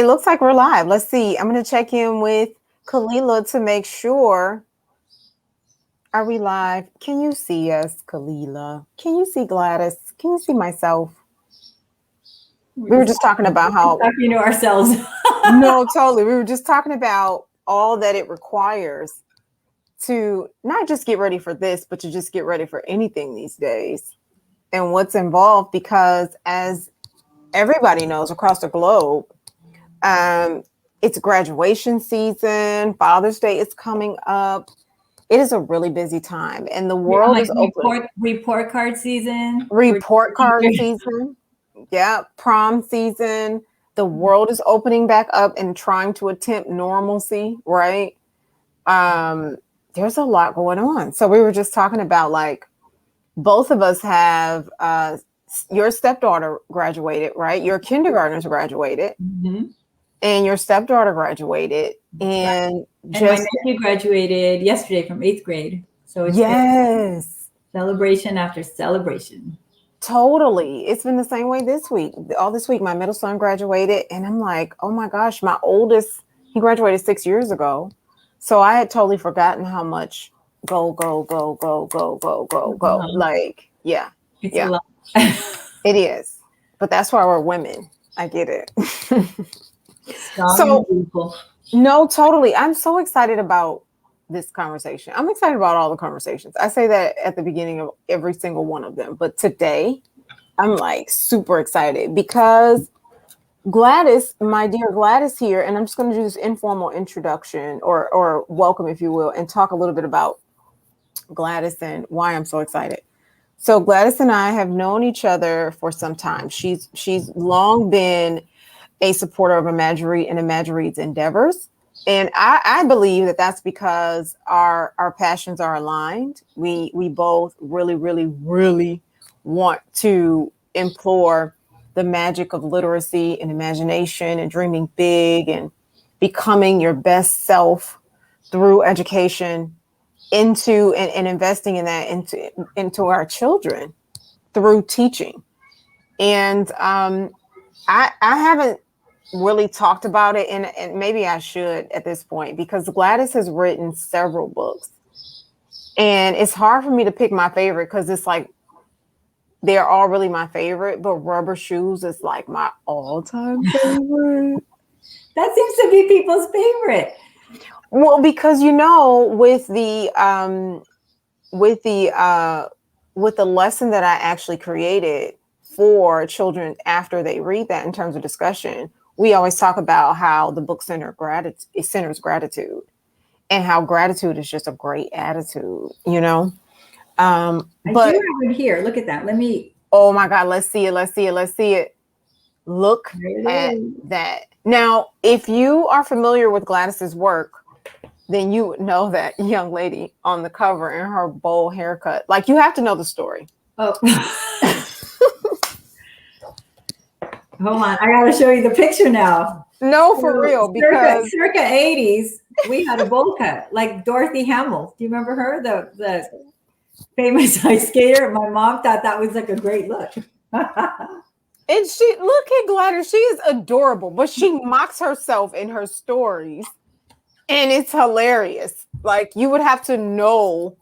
it looks like we're live. Let's see. I'm going to check in with Kalila to make sure. Are we live? Can you see us, Kalila? Can you see Gladys? Can you see myself? We were just talking about how talking to ourselves. No, totally. We were just talking about all that it requires to not just get ready for this, but to just get ready for anything these days and what's involved, because as everybody knows across the globe, it's graduation season, Father's Day is coming up. It is a really busy time, and the world is open. Report card season. Report card season. Yeah, prom season. The world is opening back up and trying to attempt normalcy, right? There's a lot going on. So we were just talking about, like, both of us have your stepdaughter graduated, right? Your kindergartners graduated. Mm-hmm. And your stepdaughter graduated, and my nephew graduated yesterday from 8th grade. So it's celebration after celebration. Totally. It's been the same way this week. All this week, my middle son graduated, and I'm like, oh my gosh, my oldest, he graduated 6 years ago. So I had totally forgotten how much go. Like, yeah. It's a lot. It is. But that's why we're women. I get it. So no, totally. I'm so excited about this conversation. I'm excited about all the conversations. I say that at the beginning of every single one of them. But today, I'm like super excited because Gladys, my dear Gladys here, and I'm just going to do this informal introduction or welcome, if you will, and talk a little bit about Gladys and why I'm so excited. So Gladys and I have known each other for some time. She's long been a supporter of Imagiread and Imagiread's endeavors. And I believe that that's because our passions are aligned. We both really, really, really want to implore the magic of literacy and imagination and dreaming big and becoming your best self through education into and investing in that into our children through teaching. And I haven't really talked about it, and maybe I should at this point, because Gladys has written several books, and it's hard for me to pick my favorite because it's like they're all really my favorite, but Rubber Shoes is like my all-time favorite. That seems to be people's favorite. Well, because with the lesson that I actually created for children after they read that in terms of discussion, we always talk about how the book centers gratitude, and how gratitude is just a great attitude, But I do have it here. Look at that. Oh my God, let's see it. Look at that. Now, if you are familiar with Gladys's work, then you would know that young lady on the cover and her bowl haircut. Like, you have to know the story. Oh. Hold on, I gotta show you the picture now. No, for real, because circa 80s, we had a bowl cut like Dorothy Hamill. Do you remember her, the famous ice skater? My mom thought that was like a great look. And look at Gladys. She is adorable, but she mocks herself in her stories, and it's hilarious. Like, you would have to know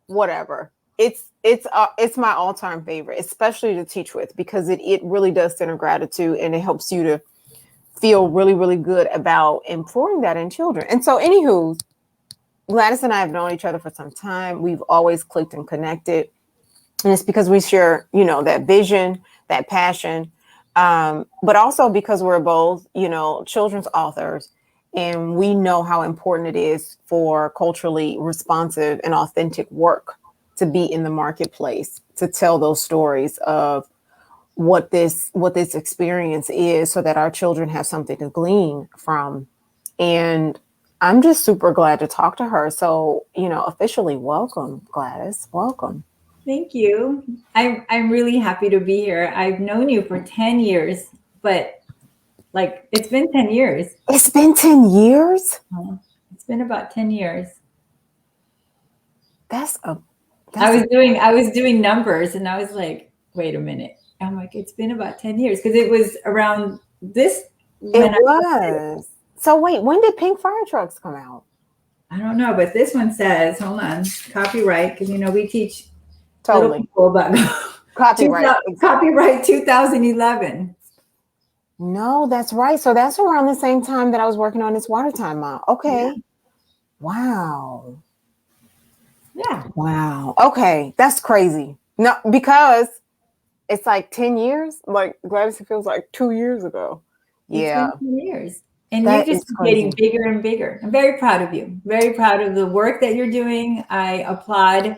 whatever. It's my all-time favorite, especially to teach with, because it really does center gratitude, and it helps you to feel really, really good about imploring that in children. And so, anywho, Gladys and I have known each other for some time. We've always clicked and connected, and it's because we share, that vision, that passion, but also because we're both, children's authors, and we know how important it is for culturally responsive and authentic work to be in the marketplace, to tell those stories of what this experience is, so that our children have something to glean from. And I'm just super glad to talk to her. So, officially welcome, Gladys. Welcome. Thank you. I'm really happy to be here. I've known you for 10 years, but it's been 10 years. It's been 10 years? It's been about 10 years. I was doing numbers, and I was like, wait a minute. I'm like, it's been about 10 years, because it was around this It was. So wait, when did Pink Fire Trucks come out? I don't know, but this one says, hold on, copyright, because we teach little Totally. people about Copyright. copyright 2011. No, that's right. So that's around the same time that I was working on this water time mom. Okay. Yeah. Wow. Yeah. Wow. Okay. That's crazy. No, because it's like 10 years. Like Gladys, it feels like 2 years ago. It's Yeah. been 10 years. And That you're just is getting crazy. bigger and bigger. I'm very proud of you. Very proud of the work that you're doing. I applaud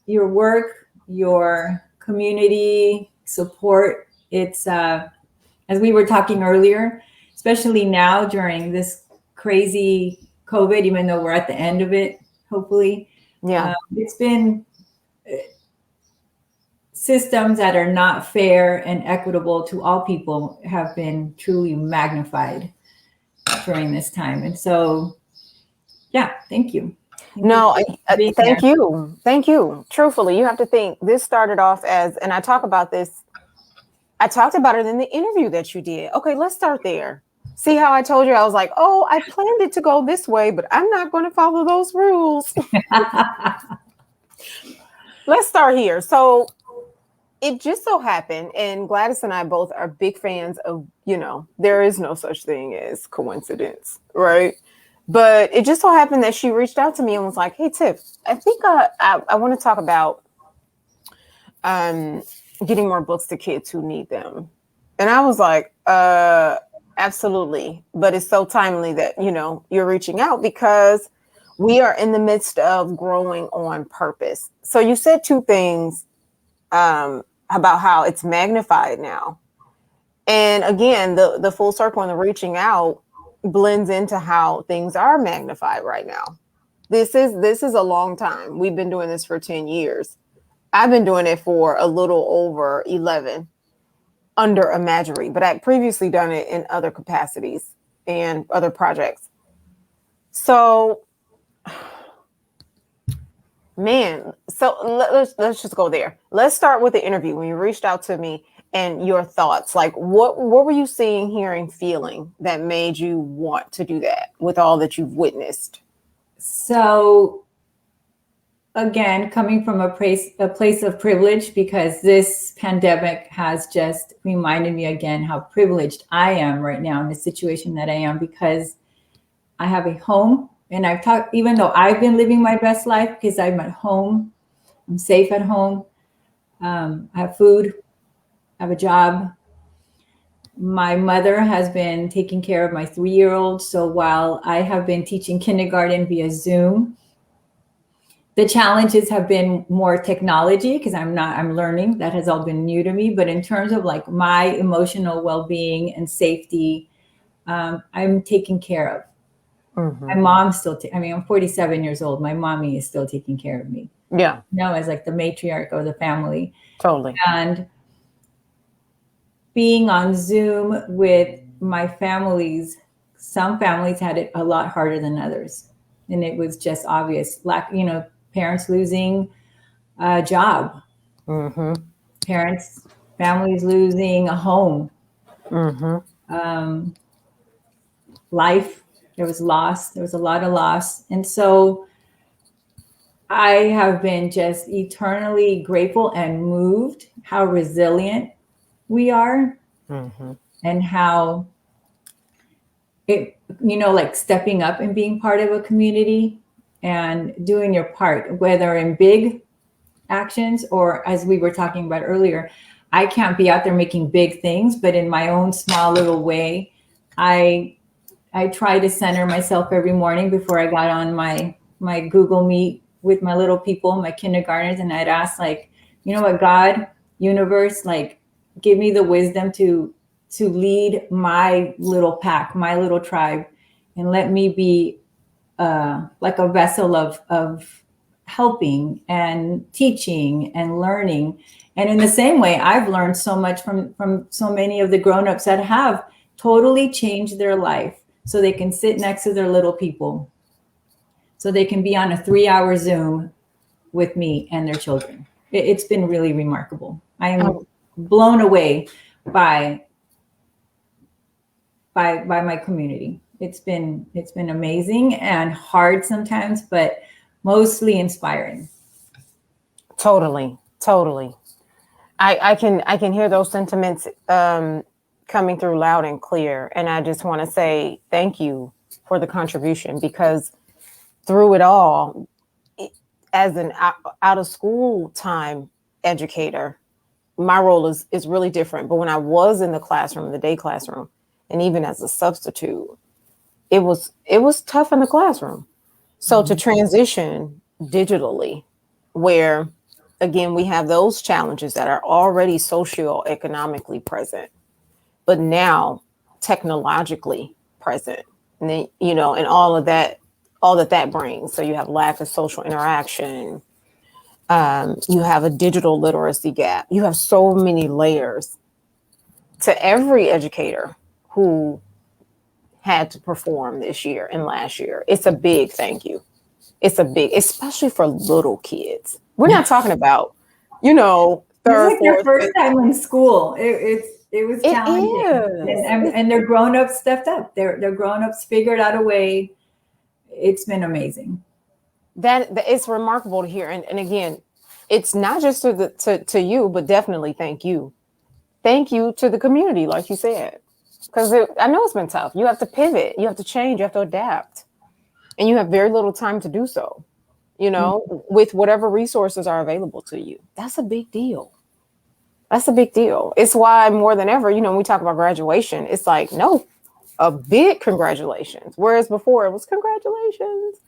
your work, your community support. It's as we were talking earlier, especially now during this crazy COVID, even though we're at the end of it, hopefully. Yeah. It's been systems that are not fair and equitable to all people have been truly magnified during this time. And so, yeah, thank you. No, thank you. you. Thank you. Truthfully, you have to think this started off as, and I talked about it in the interview that you did. Okay, let's start there. See how I told you? I was like, oh, I planned it to go this way, but I'm not going to follow those rules. Let's start here. So it just so happened, and Gladys and I both are big fans of, there is no such thing as coincidence, right? But it just so happened that she reached out to me and was like, hey, Tiff, I think I want to talk about getting more books to kids who need them. And I was like, absolutely. But it's so timely that, you're reaching out because we are in the midst of growing on purpose. So you said two things about how it's magnified now. And again, the full circle and the reaching out blends into how things are magnified right now. This is a long time. We've been doing this for 10 years. I've been doing it for a little over 11 under Imagiread, but I'd previously done it in other capacities and other projects. So, man, so let's just go there. Let's start with the interview. When you reached out to me and your thoughts, like what were you seeing, hearing, feeling that made you want to do that with all that you've witnessed? So again, coming from a place of privilege, because this pandemic has just reminded me again how privileged I am right now in the situation that I am, because I have a home, and I've talked, even though I've been living my best life because I'm at home, I'm safe at home, I have food, I have a job. My mother has been taking care of my 3-year-old. So while I have been teaching kindergarten via Zoom, the challenges have been more technology because I'm learning. That has all been new to me. But in terms of like my emotional well-being and safety, I'm taken care of. Mm-hmm. My mom's still, I'm 47 years old. My mommy is still taking care of me. Yeah. As like the matriarch of the family. Totally. And being on Zoom with my families, some families had it a lot harder than others. And it was just obvious, parents losing a job, mm-hmm. families losing a home, mm-hmm. Life, there was loss, there was a lot of loss. And so I have been just eternally grateful and moved how resilient we are, and how it, like stepping up and being part of a community and doing your part, whether in big actions or, as we were talking about earlier, I can't be out there making big things, but in my own small little way, I try to center myself every morning before I got on my Google Meet with my little people, my kindergartners, and I'd ask, like, what, God, universe, like, give me the wisdom to lead my little pack, my little tribe, and let me be like a vessel of helping and teaching and learning. And in the same way, I've learned so much from so many of the grownups that have totally changed their life so they can sit next to their little people, so they can be on a 3-hour Zoom with me and their children. It's been really remarkable. I am blown away by by my community. It's been amazing and hard sometimes, but mostly inspiring. Totally. I can hear those sentiments coming through loud and clear. And I just want to say thank you for the contribution, because through it all, as an out of school time educator, my role is really different. But when I was in the classroom, the day classroom, and even as a substitute, it was tough in the classroom. So to transition digitally, where again, we have those challenges that are already socioeconomically present, but now technologically present, and then, and all that brings. So you have lack of social interaction. You have a digital literacy gap. You have so many layers to every educator who had to perform this year and last year. It's a big thank you. Especially for little kids. We're not talking about, third, it's like their fourth, first time in school. It was challenging, and they're grown ups stepped up. They're grown ups figured out a way. It's been amazing. That it's remarkable to hear, and again, it's not just to you, but definitely thank you to the community, like you said, because I know it's been tough. You have to pivot, you have to change, you have to adapt, and you have very little time to do so. With whatever resources are available to you. That's a big deal. It's why more than ever, when we talk about graduation, it's like, no, a big congratulations. Whereas before it was congratulations,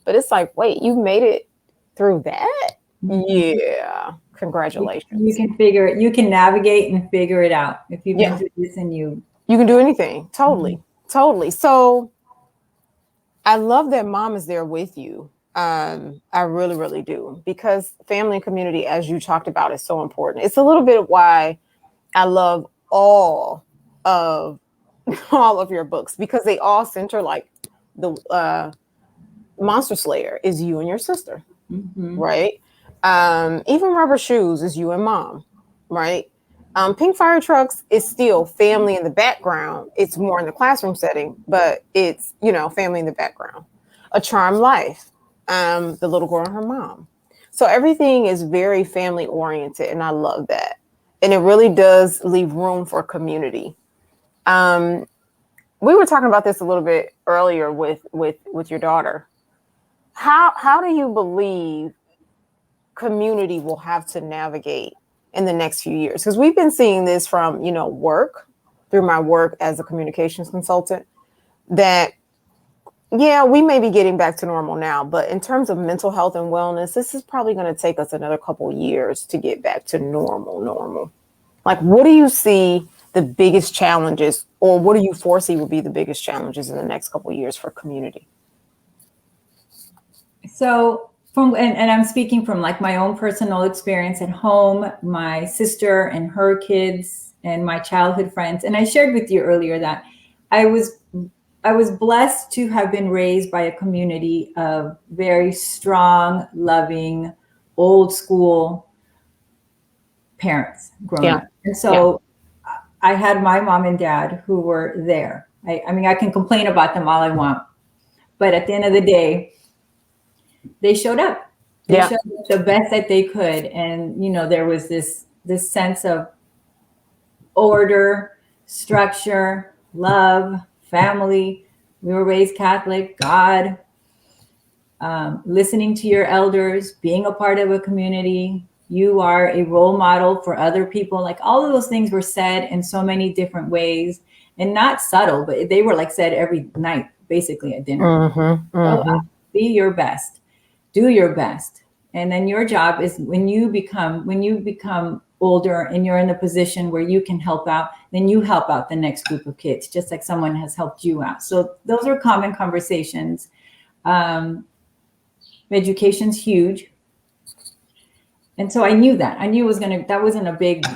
but it's like, wait, you made it through that? Yeah. Congratulations. You can figure it. You can navigate and figure it out. If you've been through this, and you can do anything. Totally. So I love that mom is there with you. I really, really do, because family and community, as you talked about, is so important. It's a little bit why I love all of your books, because they all center, like the Monster Slayer is you and your sister, right? Even Rubber Shoes is you and mom, right? Pink Fire Trucks is still family in the background. It's more in the classroom setting, but it's, family in the background. A Charmed Life, the little girl and her mom. So everything is very family oriented, and I love that. And it really does leave room for community. We were talking about this a little bit earlier with your daughter. How do you believe community will have to navigate in the next few years? Because we've been seeing this from, work, through my work as a communications consultant, that, we may be getting back to normal now, but in terms of mental health and wellness, this is probably going to take us another couple of years to get back to normal. Like, what do you see the biggest challenges, or what do you foresee will be the biggest challenges in the next couple of years for community? So and I'm speaking from like my own personal experience at home, my sister and her kids and my childhood friends. And I shared with you earlier that I was blessed to have been raised by a community of very strong, loving, old school parents growing up. And so I had my mom and dad who were there. I mean, I can complain about them all I want, but at the end of the day, they showed up. They showed up the best that they could. And, there was this sense of order, structure, love, family. We were raised Catholic, God, listening to your elders, being a part of a community. You are a role model for other people. Like, all of those things were said in so many different ways, and not subtle, but they were like said every night, basically at dinner. So, be your best, do your best. And then your job is when you become older and you're in a position where you can help out, then you help out the next group of kids, just like someone has helped you out. So those are common conversations. Education's huge. And so I knew that. I knew that wasn't a big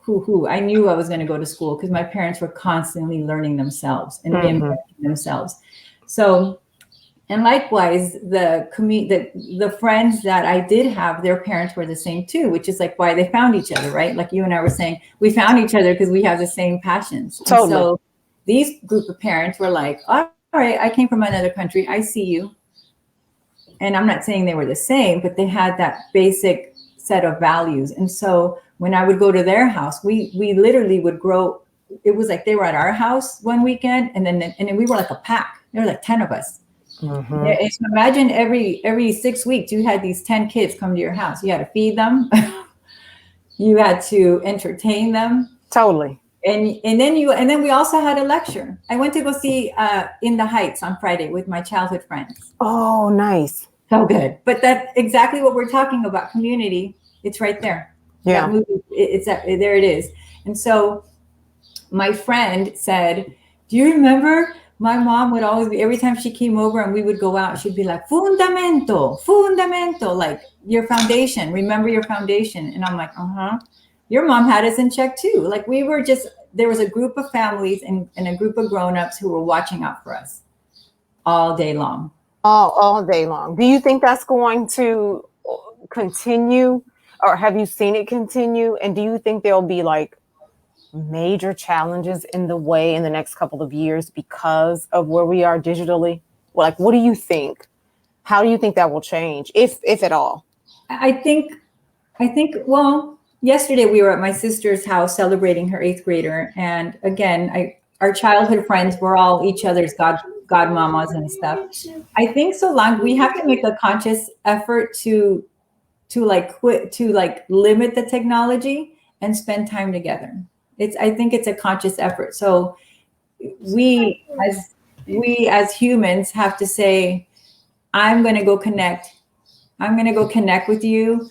I knew I was going to go to school, because my parents were constantly learning themselves and reinventing themselves. So, and likewise, the friends that I did have, their parents were the same too, which is like why they found each other, right? Like you and I were saying, we found each other because we have the same passions. Totally. So these group of parents were like, all right, I came from another country. I see you. And I'm not saying they were the same, but they had that basic set of values. And so when I would go to their house, we literally would grow. It was like they were at our house one weekend, and then we were like a pack. There were like 10 of us. Mm-hmm. Yeah, so imagine every 6 weeks you had these 10 kids come to your house. You had to feed them, you had to entertain them. Totally. And then we also had a lecture. I went to go see In the Heights on Friday with my childhood friends. Oh, nice. So good. But that's exactly what we're talking about. Community. It's right there. Yeah. That movie, there it is. And so my friend said, do you remember my mom would always be, every time she came over and we would go out, she'd be like, fundamento, like your foundation, remember your foundation. And I'm like, your mom had us in check too. Like there was a group of families and a group of grownups who were watching out for us all day long. All day long. Do you think that's going to continue, or have you seen it continue? And do you think there'll be like major challenges in the way in the next couple of years because of where we are digitally? Like, what do you think? How do you think that will change, if at all? I think, well, yesterday we were at my sister's house celebrating her 8th grader. And again, our childhood friends were all each other's godmamas and stuff. I think so long we have to make a conscious effort to limit the technology and spend time together. I think it's a conscious effort. So we as humans have to say, I'm going to go connect. I'm going to go connect with you.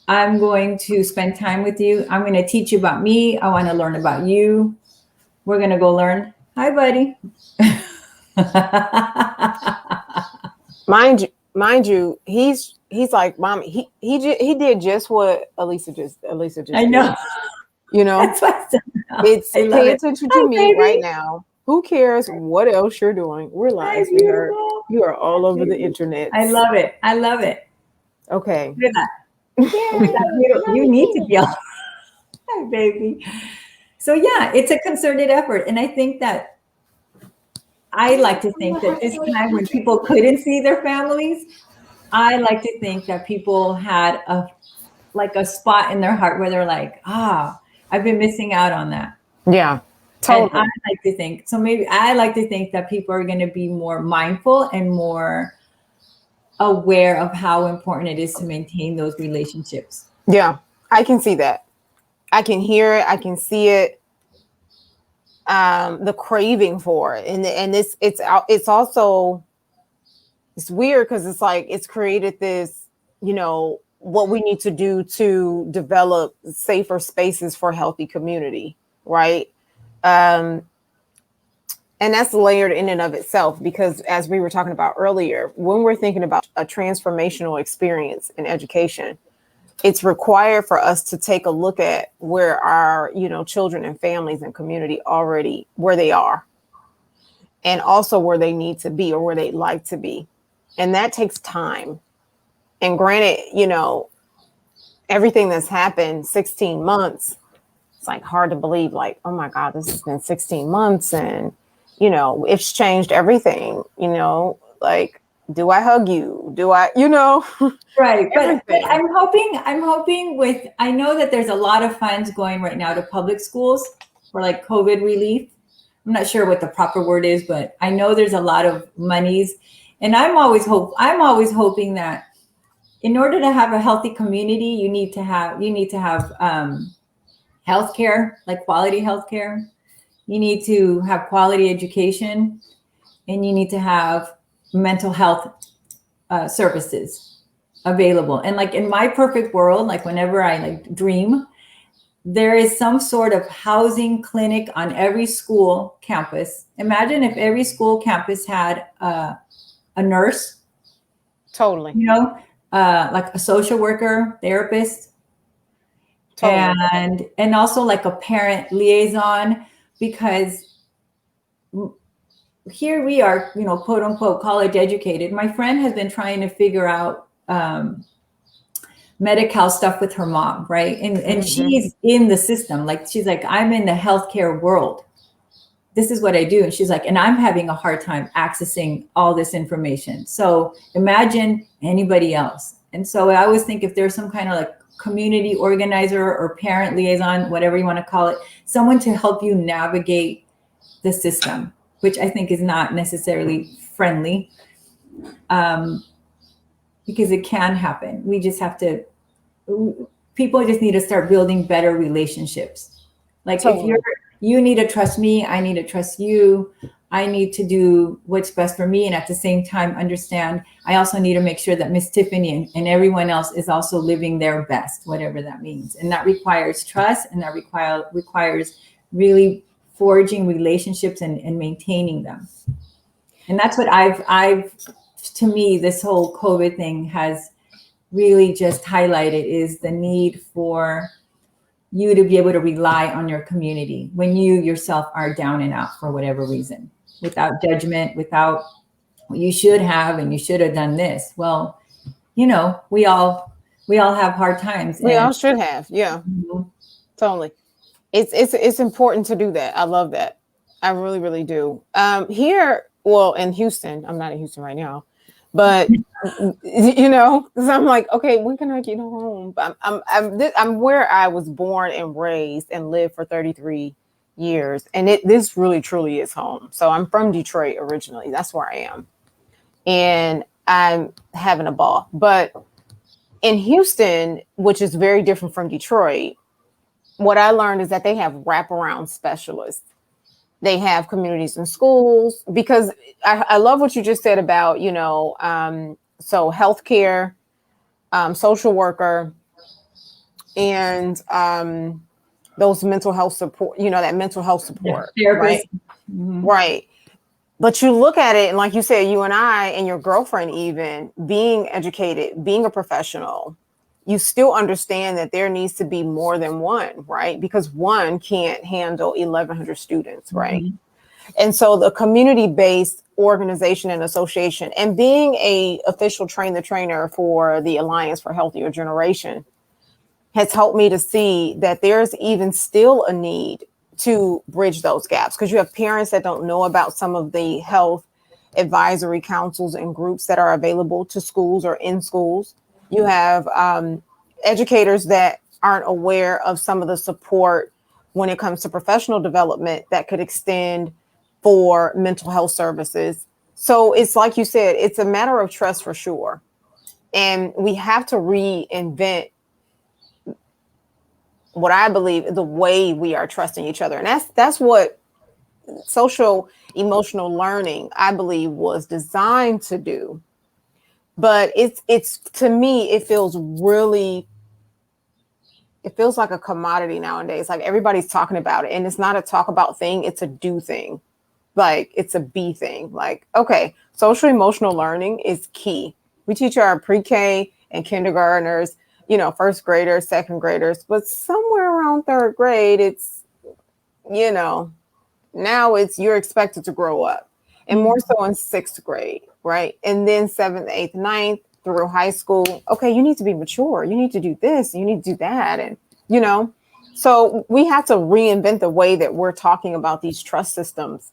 I'm going to spend time with you. I'm going to teach you about me. I want to learn about you. We're going to go learn. Hi, buddy. Mind you, he's like, Mom, he did just what Elisa just I know. did. You know, it's pay attention to me baby. Right now. Who cares what else you're doing? We're live, sweetheart. You are all over the internet. I love it. Okay. You need to be all. Hi, baby. So yeah, it's a concerted effort. And I think that I like to think that this time when people couldn't see their families, I like to think that people had a spot in their heart where they're like, I've been missing out on that. Yeah, totally. And I like to think, so maybe I like to think that people are going to be more mindful and more aware of how important it is to maintain those relationships. Yeah, I can see that. I can hear it. I can see it. The craving for it, and it's also, it's weird because it's like it's created this, what we need to do to develop safer spaces for healthy community, right? And that's layered in and of itself, because as we were talking about earlier, when we're thinking about a transformational experience in education, it's required for us to take a look at where our, children and families and community already, where they are, and also where they need to be or where they'd like to be. And that takes time. And granted, everything that's happened 16 months, it's like hard to believe, like, oh my God, this has been 16 months and, it's changed everything, like, do I hug you? Do I, Right. But I'm hoping I know that there's a lot of funds going right now to public schools for like COVID relief. I'm not sure what the proper word is, but I know there's a lot of monies. And I'm always hoping that in order to have a healthy community, you need to have healthcare, like quality healthcare. You need to have quality education, and you need to have mental health services available. And like in my perfect world, like whenever I dream, there is some sort of housing clinic on every school campus. Imagine if every school campus had a nurse. Totally. Like a social worker, therapist, totally. and also like a parent liaison, because here we are, quote unquote, college educated. My friend has been trying to figure out Medi-Cal stuff with her mom, right? And she's in the system. Like, she's like, I'm in the healthcare world. this is what I do. And she's like, and I'm having a hard time accessing all this information. So imagine anybody else. And so I always think if there's some kind of like community organizer or parent liaison, whatever you want to call it, someone to help you navigate the system, which I think is not necessarily friendly, because it can happen. We just have to, people just need to start building better relationships. Like Totally. if you need to trust me, I need to trust you. I need to do what's best for me. And at the same time, understand, I also need to make sure that Miss Tiffany and everyone else is also living their best, whatever that means. And that requires trust, and that requires really forging relationships and maintaining them. And that's what I've, to me, this whole COVID thing has really just highlighted, is the need for you to be able to rely on your community when you yourself are down and out for whatever reason, without judgment, without you should have and you should have done this. Well, you know, we all have hard times. We all should have. Yeah, totally. It's important to do that. I love that. I really, really do. Here, well, in Houston, I'm not in Houston right now, but you know, because I'm like, okay, when can I get home? I'm where I was born and raised and lived for 33 years, and this really truly is home. So I'm from Detroit originally. That's where I am, and I'm having a ball. But in Houston, which is very different from Detroit, what I learned is that they have wraparound specialists. They have communities and schools, because I love what you just said about, you know, so healthcare, social worker, and those mental health support, you know, that mental health support, right? Right. But you look at it, and like you said, you and I and your girlfriend, even being educated, being a professional, you still understand that there needs to be more than one, right? Because one can't handle 1,100 students, right? And so the community-based organization and association, and being a official train the trainer for the Alliance for Healthier Generation, has helped me to see that there's even still a need to bridge those gaps, because you have parents that don't know about some of the health advisory councils and groups that are available to schools or in schools. You have educators that aren't aware of some of the support when it comes to professional development that could extend for mental health services. So it's like you said, it's a matter of trust for sure. And we have to reinvent what I believe the way we are trusting each other. And that's what social emotional learning, I believe, was designed to do. But it's to me, it feels like a commodity nowadays. Like everybody's talking about it, and it's not a talk about thing, it's a do thing. Like it's a be thing. Like, okay, social emotional learning is key. We teach our pre-K and kindergartners, you know, first graders, second graders, but somewhere around third grade, it's, you know, now it's, you're expected to grow up, and more so in sixth grade, right? And then seventh, eighth, ninth through high school. Okay, you need to be mature. You need to do this. You need to do that. And, you know, so we have to reinvent the way that we're talking about these trust systems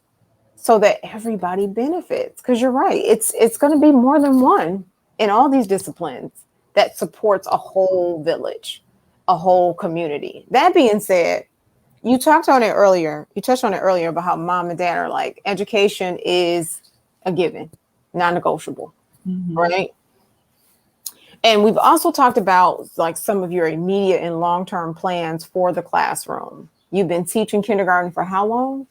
so that everybody benefits. Because you're right. It's going to be more than one in all these disciplines that supports a whole village, a whole community. That being said, you touched on it earlier about how mom and dad are like, education is a given, non-negotiable, right? And we've also talked about like some of your immediate and long-term plans for the classroom. You've been teaching kindergarten for how long?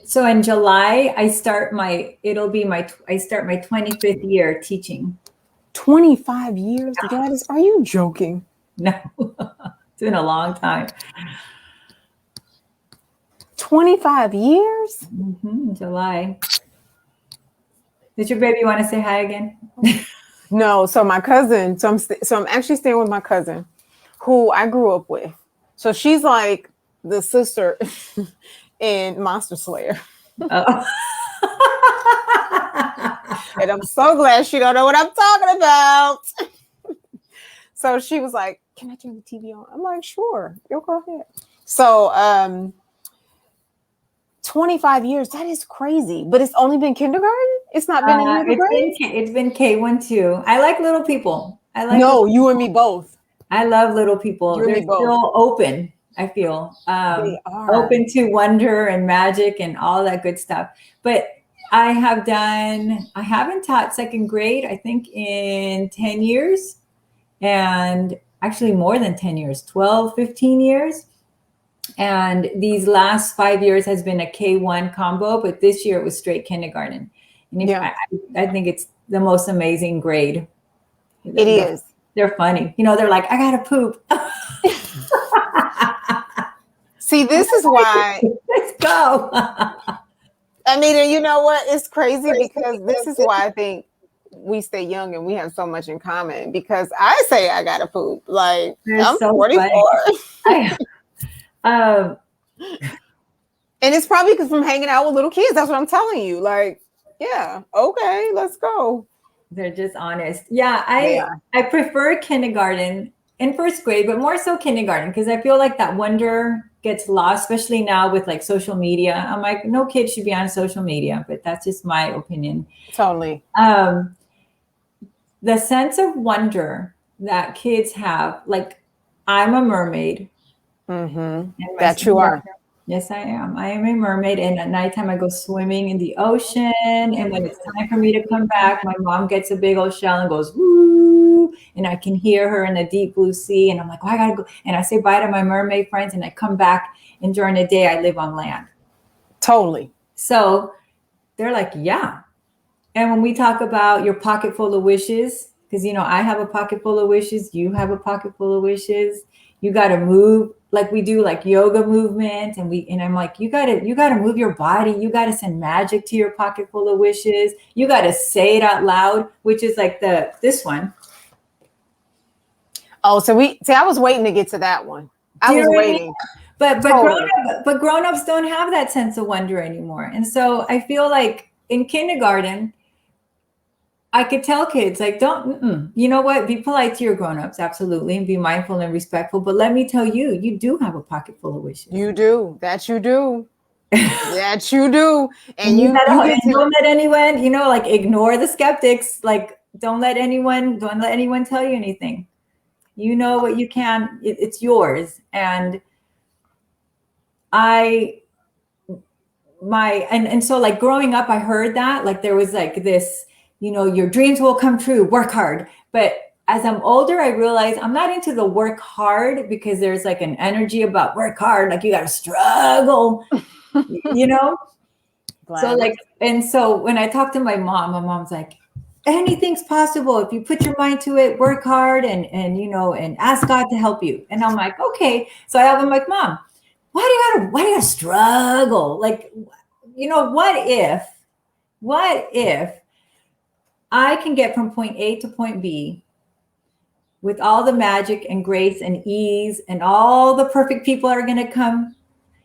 So in July, I start my 25th year teaching. 25 years, Gladys? Are you joking? No, it's been a long time. 25 years? July. Did your baby want to say hi again? No. So my cousin, so I'm actually staying with my cousin who I grew up with. So she's like the sister in Monster Slayer. Oh. And I'm so glad she don't know what I'm talking about. So she was like, can I turn the TV on? I'm like, sure, you'll go ahead. So 25 years. That is crazy. But it's only been kindergarten? It's not been any other grades? It's been K1 too. I like little people. No, you and me both. I love little people. You and They're me both. still open, I feel. They are. Open to wonder and magic and all that good stuff. But I haven't taught second grade, I think, in 10 years. And actually more than 10 years, 12, 15 years. And these last 5 years has been a K1 combo, but this year it was straight kindergarten. And I think it's the most amazing grade. It is. They're funny. You know, they're like, I gotta poop. See, this is why. Let's go. I mean, you know what? It's crazy because this is why I think we stay young and we have so much in common, because I say I gotta poop. Like, I'm so 44. And it's probably because I'm hanging out with little kids. That's what I'm telling you. Like, yeah, okay, let's go. They're just honest. Yeah, I prefer kindergarten and first grade, but more so kindergarten, because I feel like that wonder gets lost, especially now with like social media. I'm like, no kid should be on social media, but that's just my opinion. Totally. The sense of wonder that kids have, like, I'm a mermaid. Mm-hmm. That you are. Yes, I am. I am a mermaid, and at nighttime I go swimming in the ocean. And when it's time for me to come back, my mom gets a big old shell and goes, woo, and I can hear her in the deep blue sea. And I'm like, oh, I gotta go. And I say bye to my mermaid friends, and I come back. And during the day, I live on land. Totally. So they're like, yeah. And when we talk about your pocket full of wishes, because, you know, I have a pocket full of wishes, you have a pocket full of wishes. You got to move, like we do, like yoga movement, and I'm like, you got to move your body. You got to send magic to your pocket full of wishes. You got to say it out loud, which is like this one. Oh, so I was waiting to get to that one. I was waiting. But grown-ups don't have that sense of wonder anymore. And so I feel like in kindergarten, I could tell kids, like, you know what? Be polite to your grown-ups, absolutely, and be mindful and respectful. But let me tell you, you do have a pocket full of wishes. You do. That you do. That you do. And don't let anyone, you know, like, ignore the skeptics. Like, don't let anyone tell you anything. You know what you can. It's yours. And so like growing up, I heard that, like, there was like this, you know, your dreams will come true, work hard. But as I'm older, I realize I'm not into the work hard, because there's like an energy about work hard, like you got to struggle, you know? So like, and so when I talk to my mom's like, anything's possible if you put your mind to it, work hard, and you know, and ask God to help you. And I'm like, okay. So I'm like, Mom, why do you gotta struggle? Like, you know, what if I can get from point A to point B with all the magic and grace and ease, and all the perfect people are going to come,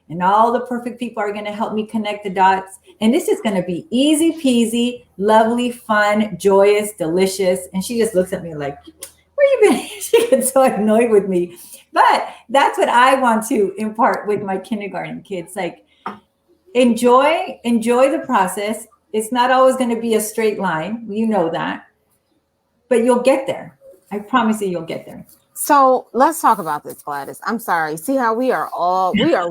and all the perfect people are going to help me connect the dots. And this is going to be easy peasy, lovely, fun, joyous, delicious. And she just looks at me like, where you been? She gets so annoyed with me. But that's what I want to impart with my kindergarten kids. Like, enjoy the process. It's not always going to be a straight line. You know that. But you'll get there. I promise you, you'll get there. So let's talk about this, Gladys. I'm sorry. See how we are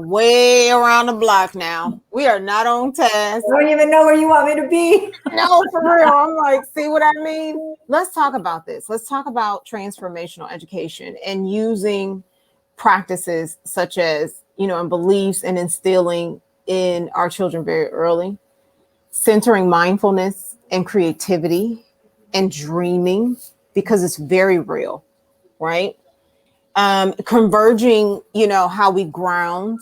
way around the block now. We are not on task. I don't even know where you want me to be. No, for real. I'm like, see what I mean? Let's talk about this. Let's talk about transformational education and using practices such as, you know, and beliefs, and instilling in our children very early, centering mindfulness and creativity and dreaming, because it's very real, right? Converging, you know, how we ground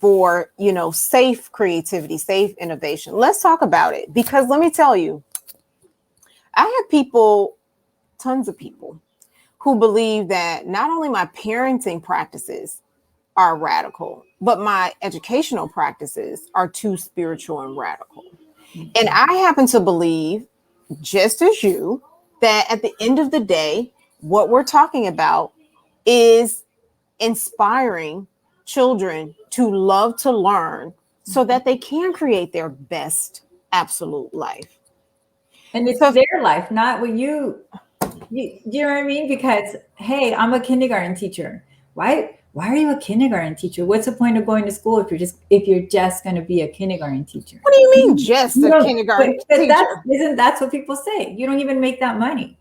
for, you know, safe creativity, safe innovation. Let's talk about it, because let me tell you, I have people, tons of people, who believe that not only my parenting practices are radical, but my educational practices are too spiritual and radical. And I happen to believe, just as you, that at the end of the day, what we're talking about is inspiring children to love to learn so that they can create their best absolute life. And it's their life, not what you know what I mean? Because, hey, I'm a kindergarten teacher. Why are you a kindergarten teacher? What's the point of going to school if you're just going to be a kindergarten teacher? What do you mean, just a kindergarten teacher? That's what people say. You don't even make that money.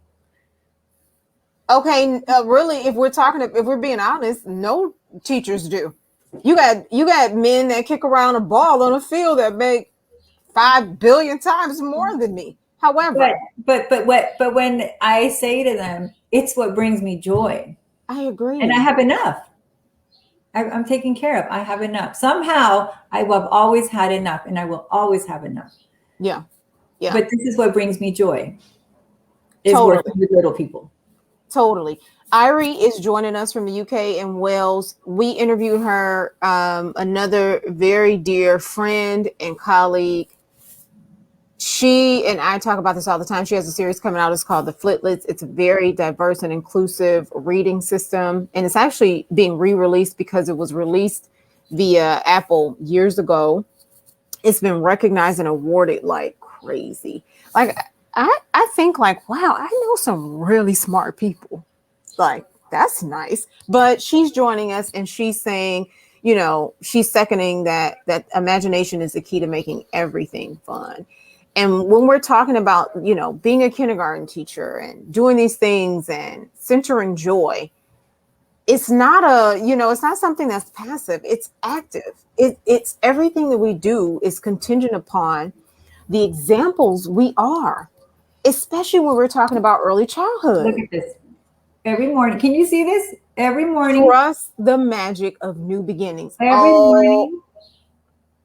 Okay, really, if we're being honest, no teachers do. You got men that kick around a ball on a field that make 5 billion times more than me. However, but when I say to them, it's what brings me joy. I agree. And I have enough. I'm taken care of. I have enough. Somehow I have always had enough, and I will always have enough. Yeah. Yeah. But this is what brings me joy. Is totally. Working with little people. Totally. Irie is joining us from the UK and Wales. We interviewed her, another very dear friend and colleague. She and I talk about this all the time. She has a series coming out. It's called The Flitlets. It's a very diverse and inclusive reading system. And it's actually being re-released because it was released via Apple years ago. It's been recognized and awarded like crazy. Like, I think like, wow, I know some really smart people. Like, that's nice. But she's joining us and she's saying, you know, she's seconding that imagination is the key to making everything fun. And when we're talking about, you know, being a kindergarten teacher and doing these things and centering joy, it's not it's not something that's passive. It's active. It's everything that we do is contingent upon the examples we are, especially when we're talking about early childhood. Look at this. Every morning. Can you see this? Every morning. Trust the magic of new beginnings. Every morning.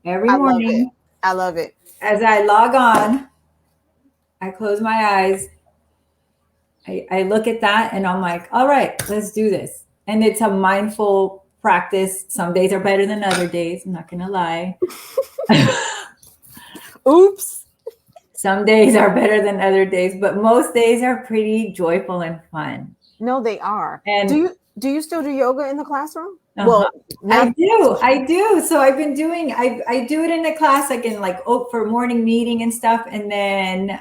Every morning. I love it. As I log on, I close my eyes. I look at that and I'm like, all right, let's do this. And it's a mindful practice. Some days are better than other days. I'm not going to lie. Oops. Some days are better than other days, but most days are pretty joyful and fun. No, they are. And do you still do yoga in the classroom? Well, I do. So I've been doing, I do it in a class, like in for morning meeting and stuff. And then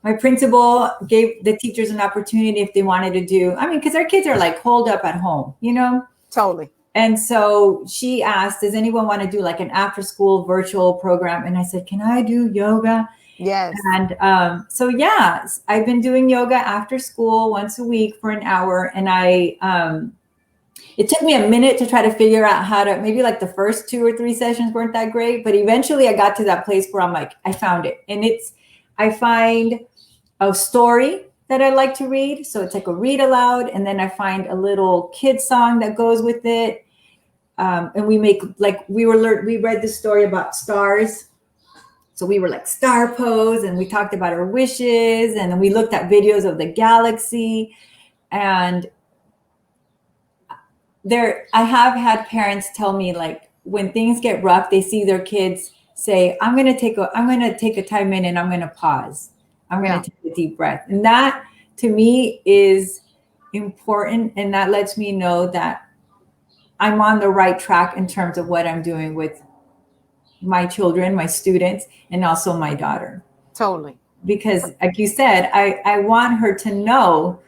my principal gave the teachers an opportunity if they wanted to do, because our kids are like holed up at home, you know? Totally. And so she asked, does anyone want to do like an after school virtual program? And I said, can I do yoga? Yes. And so, yeah, I've been doing yoga after school once a week for an hour. And it took me a minute to try to figure out how to, maybe like the first 2 or 3 sessions weren't that great, but eventually I got to that place where I'm like, I found it. And I find a story that I like to read. So it's like a read aloud. And then I find a little kid song that goes with it. And we make we read this story about stars. So we were like star pose and we talked about our wishes. And then we looked at videos of the galaxy. And I have had parents tell me, like, when things get rough, they see their kids say, I'm going to take a time in and I'm going to pause. I'm going to take a deep breath. And that to me is important. And that lets me know that I'm on the right track in terms of what I'm doing with my children, my students, and also my daughter. Totally. Because like you said, I want her to know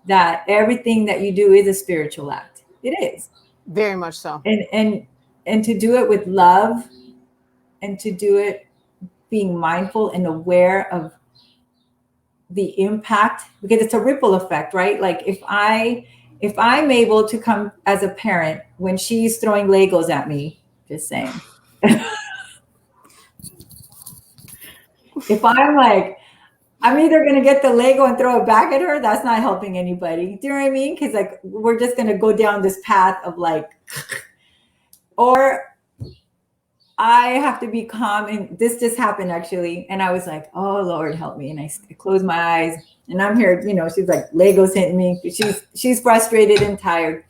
that everything that you do is a spiritual act. It is. Very much so. And to do it with love and to do it being mindful and aware of the impact, because it's a ripple effect, right? Like if I'm able to come as a parent when she's throwing Legos at me, just saying. If I'm like, I'm either going to get the Lego and throw it back at her, that's not helping anybody. Do you know what I mean? Because like, we're just going to go down this path of like, or I have to be calm. And this just happened actually. And I was like, oh Lord, help me. And I closed my eyes and I'm here, she's like, Legos hitting me. She's frustrated and tired.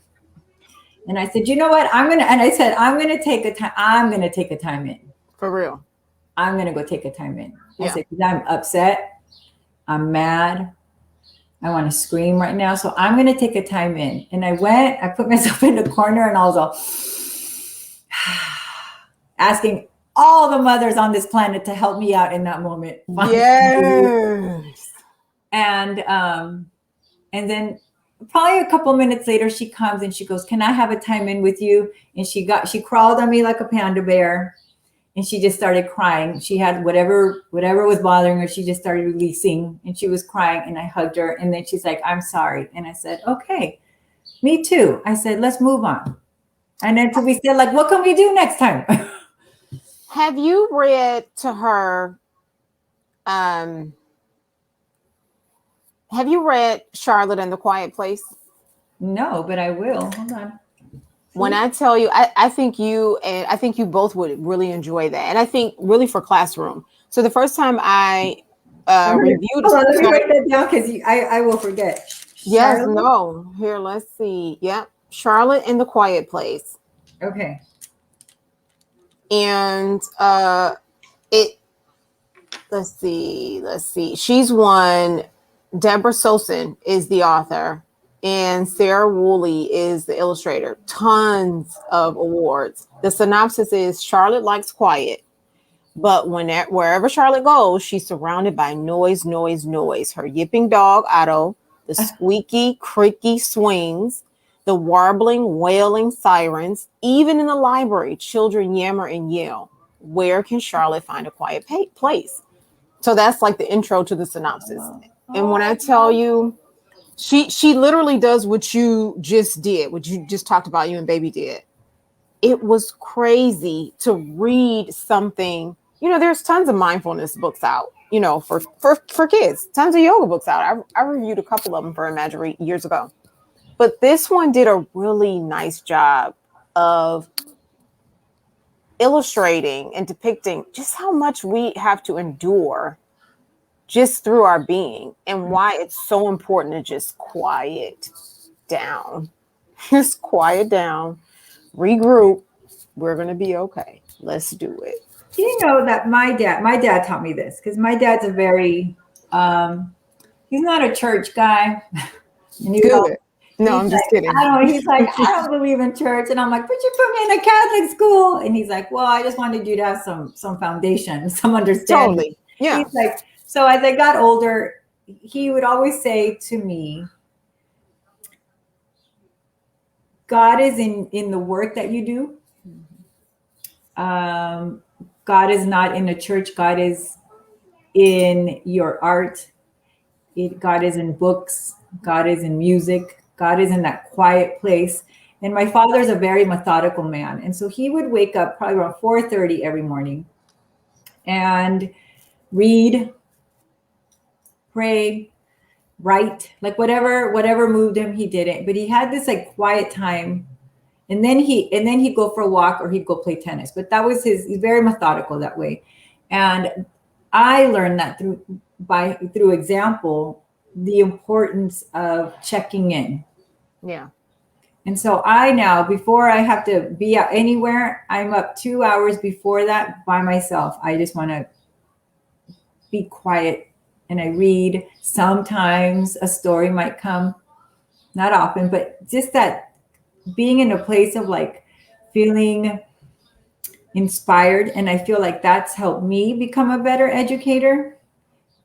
And I said, you know what? I'm going to take a time in. For real. I'm going to go take a time in. I said, because I'm upset. I'm mad. I want to scream right now. So I'm going to take a time in. And I put myself in the corner and I was all, asking all the mothers on this planet to help me out in that moment. Yes. And then probably a couple minutes later, she comes and she goes, "Can I have a time in with you?" And she crawled on me like a panda bear, and she just started crying. She had whatever was bothering her, she just started releasing, and she was crying, and I hugged her. And then she's like, "I'm sorry." And I said, "Okay, me too." I said, "Let's move on." And then we said, like, "What can we do next time?" Have you read to her? Have you read Charlotte and the Quiet Place? No, but I will. Hold on. When I tell you, I think you both would really enjoy that. And I think really for classroom. So the first time I reviewed. Hold on, let me write that down because I will forget. Yes, Charlotte? no. Here, let's see. Yep. Charlotte and the Quiet Place. Okay. And let's see. She's won. Deborah Sosin is the author, and Sarah Woolley is the illustrator. Tons of awards. The synopsis is Charlotte likes quiet, but wherever Charlotte goes, she's surrounded by noise. Her yipping dog, Otto, the squeaky, creaky swings, the warbling, wailing sirens. Even in the library, children yammer and yell. Where can Charlotte find a quiet place? So that's like the intro to the synopsis. And when I tell you, she literally does what you just did, what you just talked about, you and baby did. It was crazy to read something. There's tons of mindfulness books out, for kids, tons of yoga books out. I reviewed a couple of them for Imagiread years ago. But this one did a really nice job of illustrating and depicting just how much we have to endure just through our being, and why it's so important to just quiet down. Just quiet down, regroup. We're going to be okay. Let's do it. Do you know that my dad taught me this, because my dad's a very, he's not a church guy. And Good. No, I'm just kidding. He's like, "I don't believe in church." And I'm like, "But you put me in a Catholic school." And he's like, "Well, I just wanted you to have some foundation, some understanding." Totally. Yeah. He's like, so as I got older, he would always say to me, God is in the work that you do. God is not in the church. God is in your art. God is in books. God is in music. God is in that quiet place. And my father's a very methodical man. And so he would wake up probably around 4:30 every morning and read, pray, write, like whatever moved him, he did it. But he had this like quiet time. And then he'd go for a walk, or he'd go play tennis. But that was he's very methodical that way. And I learned that through example, the importance of checking in. Yeah. And so I now, before I have to be out anywhere, I'm up 2 hours before that by myself. I just want to be quiet, and I read. Sometimes a story might come, not often, but just that being in a place of like feeling inspired. And I feel like that's helped me become a better educator.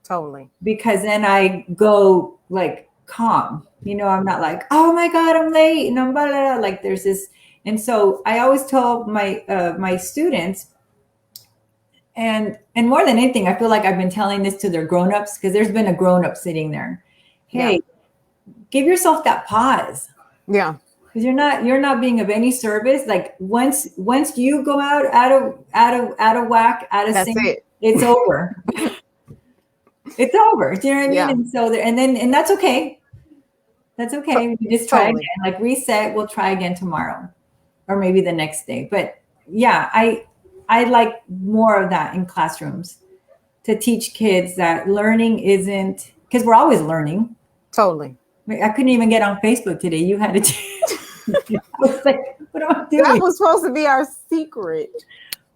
Totally. Because then I go like calm, I'm not like, "Oh my God, I'm late." And I'm blah, blah, blah. Like there's this. And so I always tell my students, and more than anything, I feel like I've been telling this to their grownups, because there's been a grown-up sitting there. Hey, give yourself that pause. Yeah. Because you're not being of any service. Like once you go out of whack, out of sync, it's over. It's over. Do you know what I mean? Yeah. And so and that's okay. That's okay. We just try again, like reset. We'll try again tomorrow, or maybe the next day. But yeah, I like more of that in classrooms, to teach kids that learning isn't, because we're always learning. Totally. I couldn't even get on Facebook today. You had to. I was like, "What am I doing?" That was supposed to be our secret.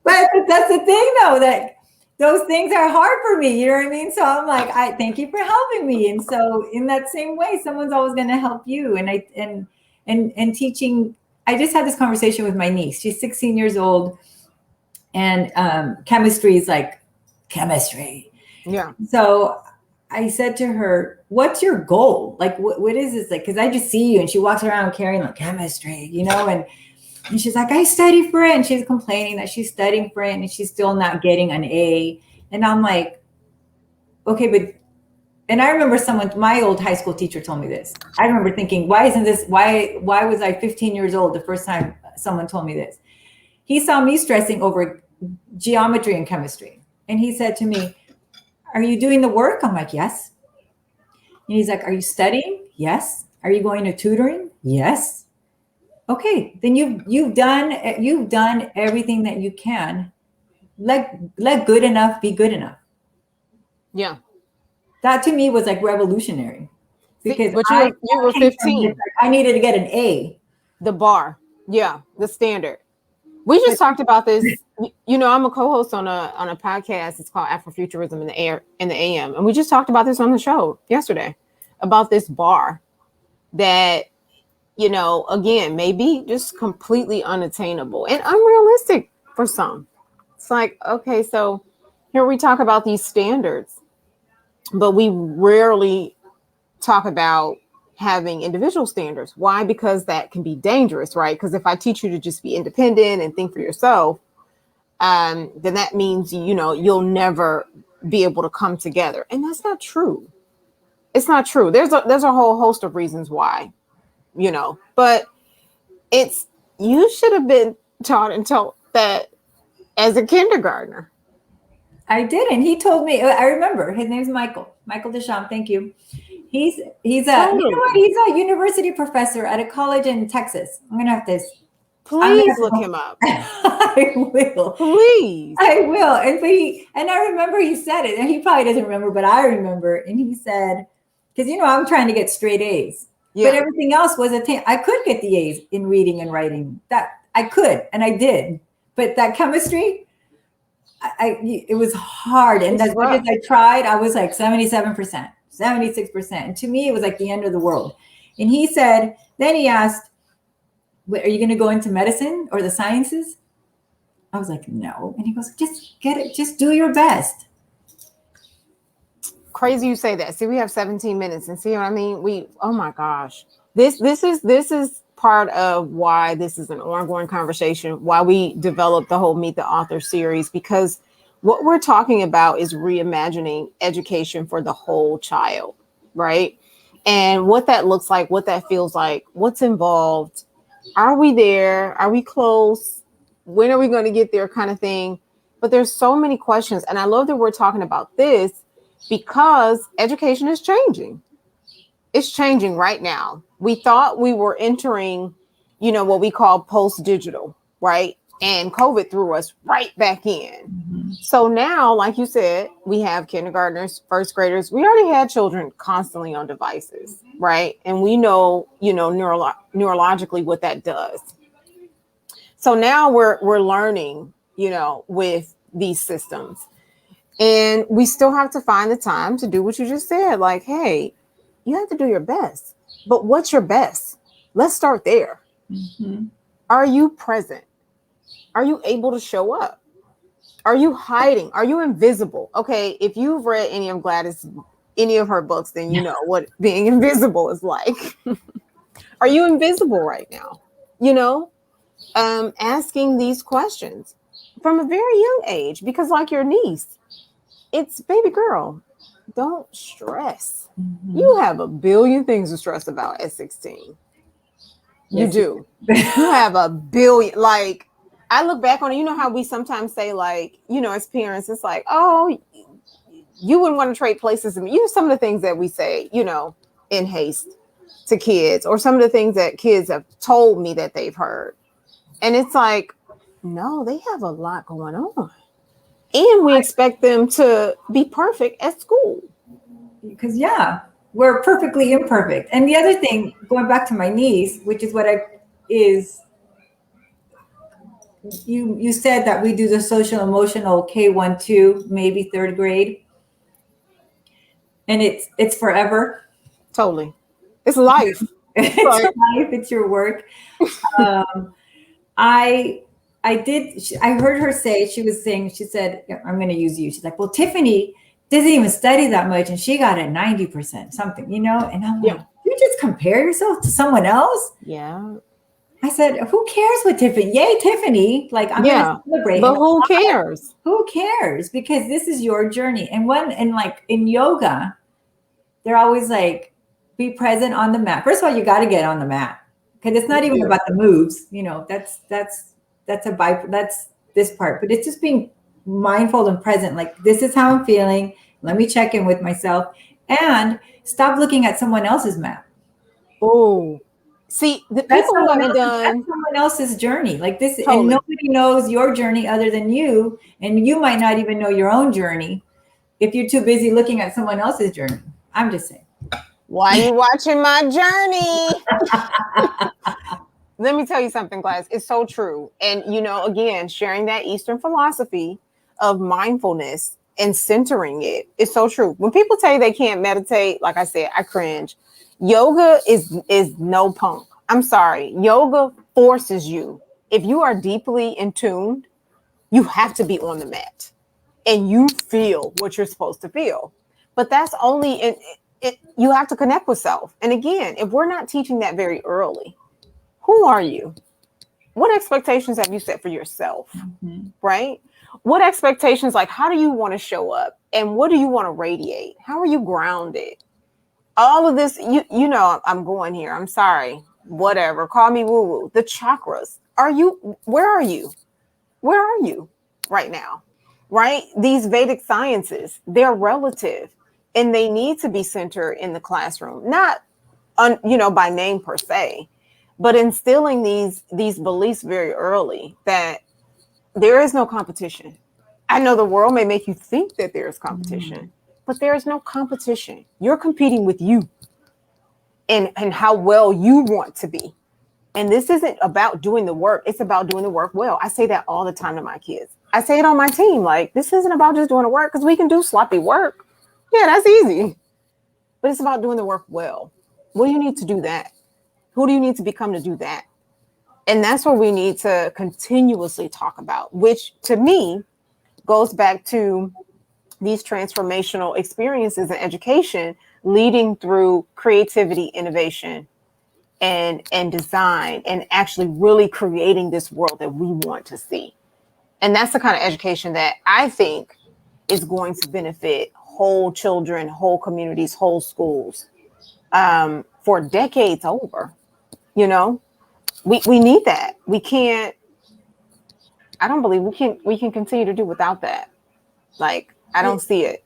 But that's the thing, though, that those things are hard for me. You know what I mean? So I'm like, I thank you for helping me. And so in that same way, someone's always going to help you. And teaching. I just had this conversation with my niece. She's 16 years old. And chemistry is like chemistry. Yeah. So I said to her, what's your goal? Like, what is this? Like, because I just see you, and she walks around carrying like chemistry, and she's like, I study for it. And she's complaining that she's studying for it and she's still not getting an A. And I'm like, okay, but, and I remember my old high school teacher told me this. I remember thinking, why was I 15 years old the first time someone told me this? He saw me stressing over geometry and chemistry. And he said to me, are you doing the work? I'm like, yes. And he's like, are you studying? Yes. Are you going to tutoring? Yes. Okay, then you've done everything that you can. Let good enough be good enough. Yeah. That to me was like revolutionary, because but you were 15. I needed to get an A. The bar. Yeah, the standard. We just talked about this. I'm a co-host on a podcast. It's called Afrofuturism in the AM. And we just talked about this on the show yesterday, about this bar that, again, maybe just completely unattainable and unrealistic for some. It's like, okay, so here we talk about these standards, but we rarely talk about having individual standards. Why? Because that can be dangerous, right? Because if I teach you to just be independent and think for yourself, then that means, you'll never be able to come together. And that's not true. It's not true. There's a whole host of reasons why, but you should have been taught and told that as a kindergartner. I did. And he told me, I remember his name's Michael Deschamps. Thank you. He's a university professor at a college in Texas. I'm going to have this. Please look him up. I will. Please. I will. And I remember he said it, and he probably doesn't remember, but I remember. And he said, because, I'm trying to get straight A's, but everything else was I could get the A's in reading and writing. That I could, and I did. But that chemistry, it was hard. And as much as I tried, I was like 77%, 76%. And to me, it was like the end of the world. And he said, then he asked, are you going to go into medicine or the sciences? I was like, no. And he goes, just get it. Just do your best. Crazy you say that. See, we have 17 minutes, and see what I mean? Oh my gosh. This is part of why this is an ongoing conversation, why we developed the whole Meet the Author series, because what we're talking about is reimagining education for the whole child, right? And what that looks like, what that feels like, what's involved. Are we there? Are we close? When are we going to get there, kind of thing? But there's so many questions. And I love that we're talking about this because education is changing. It's changing right now. We thought we were entering, what we call post-digital, right? And COVID threw us right back in. Mm-hmm. So now, like you said, we have kindergartners, first graders. We already had children constantly on devices, right? And we know, neurologically what that does. So now we're learning, with these systems. And we still have to find the time to do what you just said. Like, hey, you have to do your best. But what's your best? Let's start there. Mm-hmm. Are you present? Are you able to show up? Are you hiding? Are you invisible? Okay, if you've read any of Gladys, any of her books, then you know what being invisible is like. Are you invisible right now? Asking these questions from a very young age, because like your niece, it's baby girl, don't stress. Mm-hmm. You have a billion things to stress about at 16. You do. You have a billion. Like, I look back on it, how we sometimes say, like, as parents, it's like, oh, you wouldn't want to trade places. Some of the things that we say, in haste to kids, or some of the things that kids have told me that they've heard. And it's like, no, they have a lot going on. And we expect them to be perfect at school. Because, we're perfectly imperfect. And the other thing, going back to my niece, which is you said that we do the social emotional K1, 2, maybe third grade. And it's forever. Totally. It's life. It's life. It's your work. I I heard her say, she said, I'm going to use you. She's like, well, Tiffany doesn't even study that much. And she got a 90% something, you know? And I'm like, you just compare yourself to someone else? Yeah. I said, who cares what Tiffany? Yay, Tiffany. Like, I'm going to celebrate. But who cares? Who cares? Because this is your journey. And like in yoga, they're always like, be present on the mat. First of all, you got to get on the mat. Because it's not even about the moves, you know, that's this part, but it's just being mindful and present. Like, this is how I'm feeling. Let me check in with myself and stop looking at someone else's map. Oh, see, the people who haven't done someone else's journey like this, and nobody knows your journey other than you, and you might not even know your own journey if you're too busy looking at someone else's journey. I'm just saying. Why are you watching my journey? Let me tell you something, Gladys. It's so true. And, you know, again, sharing that Eastern philosophy of mindfulness and centering it is so true. When people tell you they can't meditate, like I said, I cringe. Yoga is no punk. I'm sorry. Yoga forces you. If you are deeply in tune, you have to be on the mat and you feel what you're supposed to feel. But that's only in it. You have to connect with self. And again, if we're not teaching that very early, who are you? What expectations have you set for yourself? Mm-hmm. Right? What expectations, like, how do you want to show up? And what do you want to radiate? How are you grounded? All of this, you know, I'm going here. I'm sorry. Whatever. Call me woo-woo. The chakras. Where are you? Where are you right now? Right? These Vedic sciences, they're relative and they need to be centered in the classroom, not by name per se, but instilling these beliefs very early that there is no competition. I know the world may make you think that there is competition, but there is no competition. You're competing with you and how well you want to be. And this isn't about doing the work. It's about doing the work well. I say that all the time to my kids. I say it on my team. Like, this isn't about just doing the work, because we can do sloppy work. Yeah, that's easy. But it's about doing the work well. What do you need to do that? Who do you need to become to do that? And that's what we need to continuously talk about, which to me goes back to these transformational experiences in education, leading through creativity, innovation, and design, and actually really creating this world that we want to see. And that's the kind of education that I think is going to benefit whole children, whole communities, whole schools for decades over. You know, we need that. I don't believe we can continue to do without that. Like, I don't see it.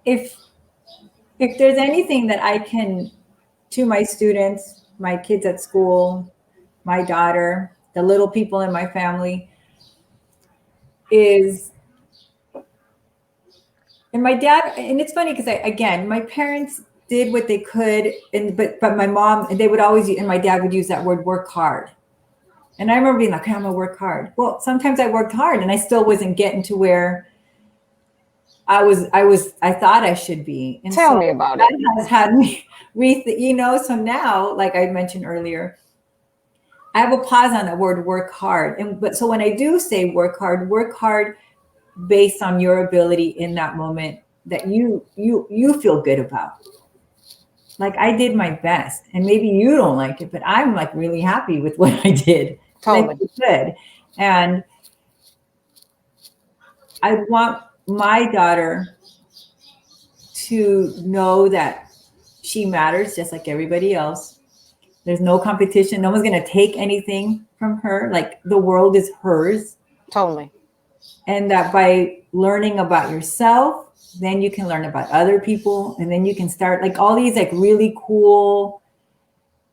If there's anything that I can, to my students, my kids at school, my daughter, the little people in my family, is, and my dad, and it's funny because my parents did what they could, but my mom, they would always, and my dad would use that word, work hard. And I remember being like, I'm gonna work hard. Well, sometimes I worked hard and I still wasn't getting to where I thought I should be. And Tell me about that it. has had me so now, like I mentioned earlier, I have a pause on that word, work hard. But so when I do say work hard based on your ability in that moment that you feel good about. Like, I did my best, and maybe you don't like it, but I'm like really happy with what I did. Totally good. And I want my daughter to know that she matters just like everybody else. There's no competition. No one's going to take anything from her. Like, the world is hers. Totally. And that by learning about yourself, then you can learn about other people. And then you can start, like, all these like really cool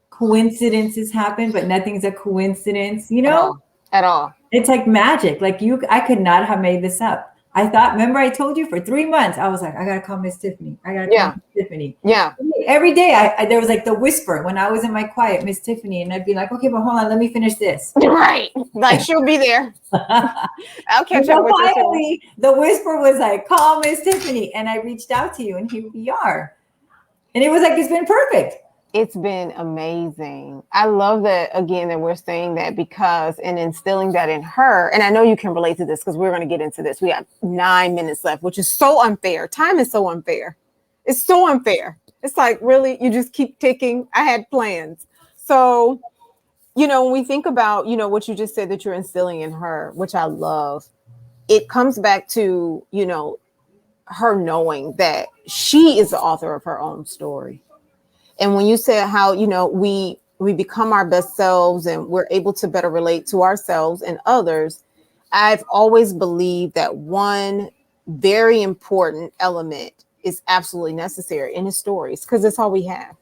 coincidences happen, but nothing's a coincidence, you know? At all. It's like magic. Like, I could not have made this up. I thought, remember I told you for 3 months, I was like, I got to call Miss Tiffany. I got to call Miss Tiffany. Yeah. Every day there was like the whisper when I was in my quiet, Miss Tiffany. And I'd be like, okay, but hold on, let me finish this. Right. Like, she'll be there. I'll catch up with you. Finally, the whisper was like, call Miss Tiffany. And I reached out to you, and here we are. And it was like, it's been perfect. It's been amazing. I love that, again, that we're saying that, because and instilling that in her. And I know you can relate to this because we're going to get into this. We have 9 minutes left, which is so unfair. Time is so unfair. It's so unfair. It's like, really, you just keep ticking. I had plans. So, when we think about, what you just said that you're instilling in her, which I love, it comes back to, her knowing that she is the author of her own story. And when you said how, we become our best selves and we're able to better relate to ourselves and others, I've always believed that one very important element is absolutely necessary in his stories, because it's all we have.